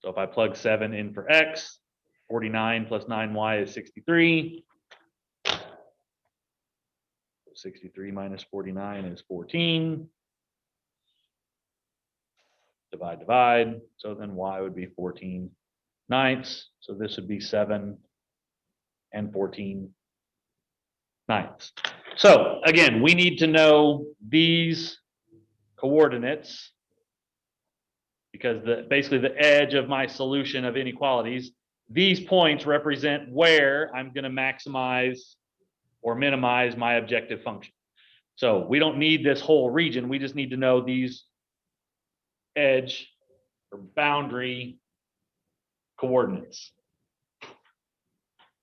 So if I plug 7 in for x, 49 plus 9y is 63. 63 minus 49 is 14. Divide, divide. So then y would be 14 ninths. So this would be 7 and 14 ninths. So again, we need to know these coordinates because basically the edge of my solution of inequalities, these points represent where I'm going to maximize or minimize my objective function. So we don't need this whole region. We just need to know these edge or boundary coordinates.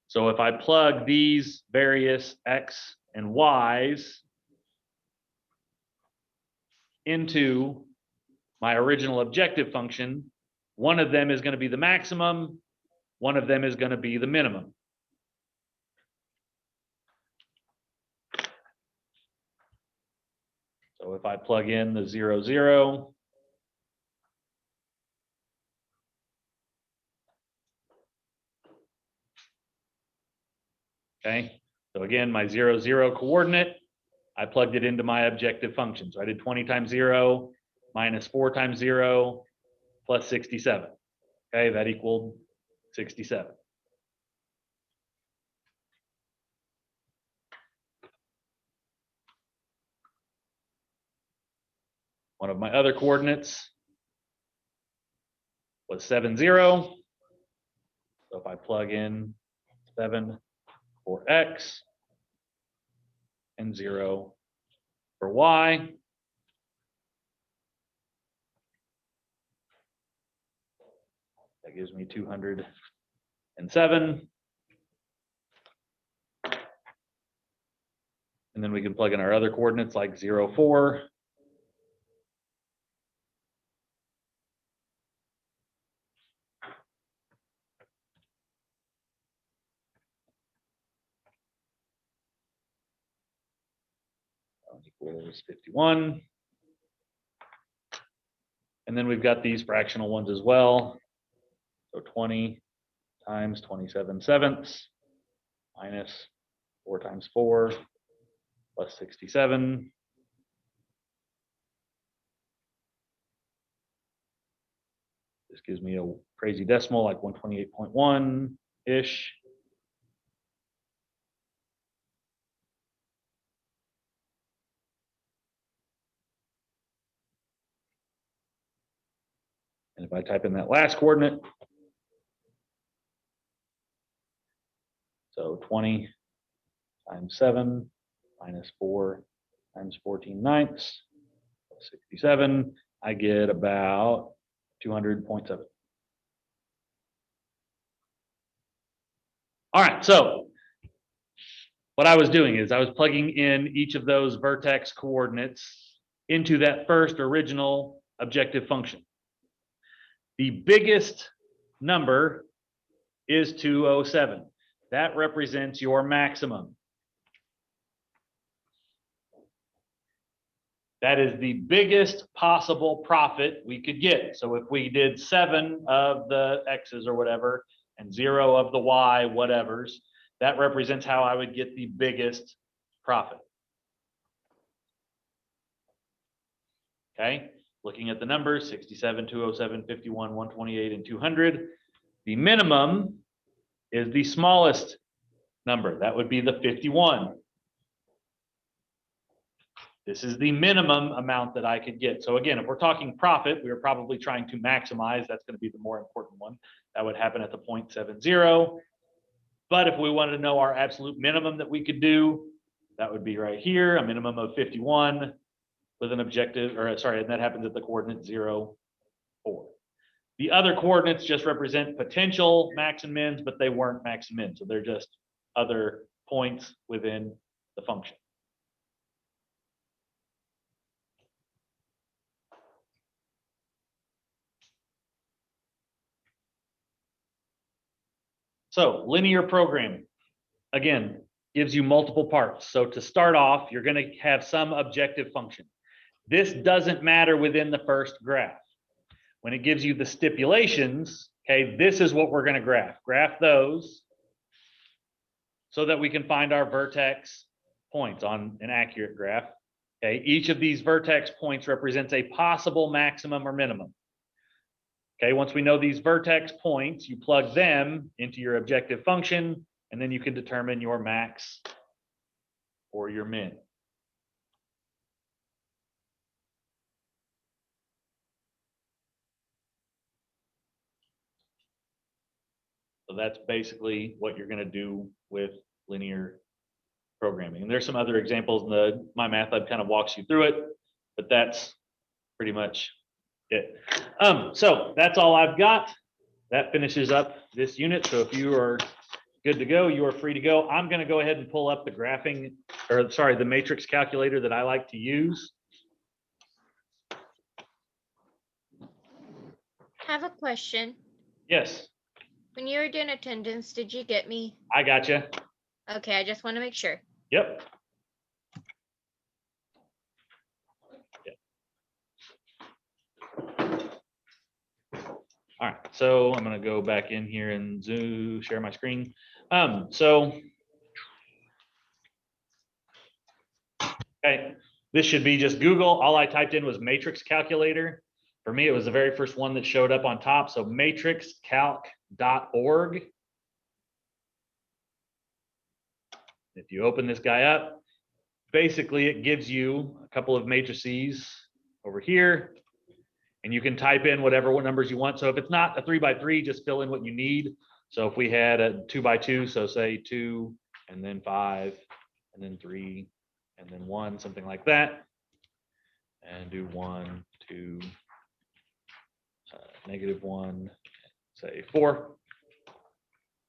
So if I plug these various x and y's into my original objective function, one of them is going to be the maximum, one of them is going to be the minimum. So if I plug in the 0, 0, okay, so again, my 0, 0 coordinate, I plugged it into my objective function. So I did 20 times 0 minus 4 times 0 plus 67. Okay, that equaled 67. one of my other coordinates was 7, 0. So if I plug in 7 for X and 0 for Y, that gives me 207. And then we can plug in our other coordinates like 0, 4. Equals 51. And then we've got these fractional ones as well. So 20 times 27 sevenths minus 4 times 4 plus 67. This gives me a crazy decimal like 128.1-ish. And if I type in that last coordinate, so 20 times 7 minus 4 times 14/9 plus 67, I get about 200.7. All right, so what I was doing is I was plugging in each of those vertex coordinates into that first original objective function. The biggest number is 207. That represents your maximum. That is the biggest possible profit we could get. So if we did 7 of the X's or whatever, and 0 of the Y whatevers, that represents how I would get the biggest profit. Okay, looking at the numbers, 67, 207, 51, 128, and 200. The minimum is the smallest number. That would be the 51. This is the minimum amount that I could get. So again, if we're talking profit, we are probably trying to maximize. That's going to be the more important one. That would happen at the 0.70. But if we wanted to know our absolute minimum that we could do, that would be right here, a minimum of 51 with an objective, or sorry, and that happens at the coordinate 0, 4. The other coordinates just represent potential max and mins, but they weren't max and min. So they're just other points within the function. So linear programming, again, gives you multiple parts. So to start off, you're going to have some objective function. This doesn't matter within the first graph. When it gives you the stipulations, okay, this is what we're going to graph. Graph those so that we can find our vertex points on an accurate graph. Okay, each of these vertex points represents a possible maximum or minimum. Okay, once we know these vertex points, you plug them into your objective function, and then you can determine your max or your min. So that's basically what you're going to do with linear programming. And there's some other examples in the My Math Lab kind of walks you through it, but that's pretty much it. So that's all I've got. That finishes up this unit. So if you are good to go, you are free to go. I'm going to go ahead and pull up the graphing, or sorry, the matrix calculator that I like to use. Have a question. Yes, When you were doing attendance, did you get me? I gotcha. Okay, I just want to make sure. Yep. All right, so I'm going to go back in here and share my screen. So, okay, this should be just Google. All I typed in was matrix calculator. For me, it was the very first one that showed up on top. So matrixcalc.org. If you open this guy up, basically it gives you a couple of matrices over here. And you can type in whatever numbers you want. So if it's not a 3 by 3, just fill in what you need. So if we had a 2 by 2, so say 2 and then 5 and then 3 and then 1, something like that. And do 1, 2, -1, say 4.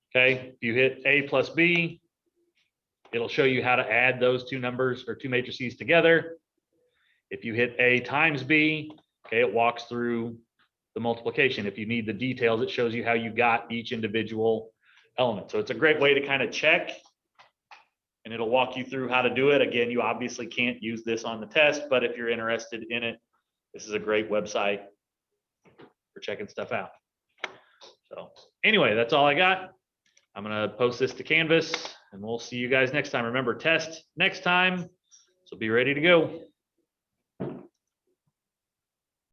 Okay, if you hit A plus B, it'll show you how to add those two numbers or two matrices together. If you hit A times B, okay, it walks through the multiplication. If you need the details, it shows you how you got each individual element. So it's a great way to kind of check, and it'll walk you through how to do it. Again, you obviously can't use this on the test, but if you're interested in it, this is a great website for checking stuff out. So anyway, that's all I got. I'm going to post this to Canvas, and we'll see you guys next time. Remember, test next time, so be ready to go.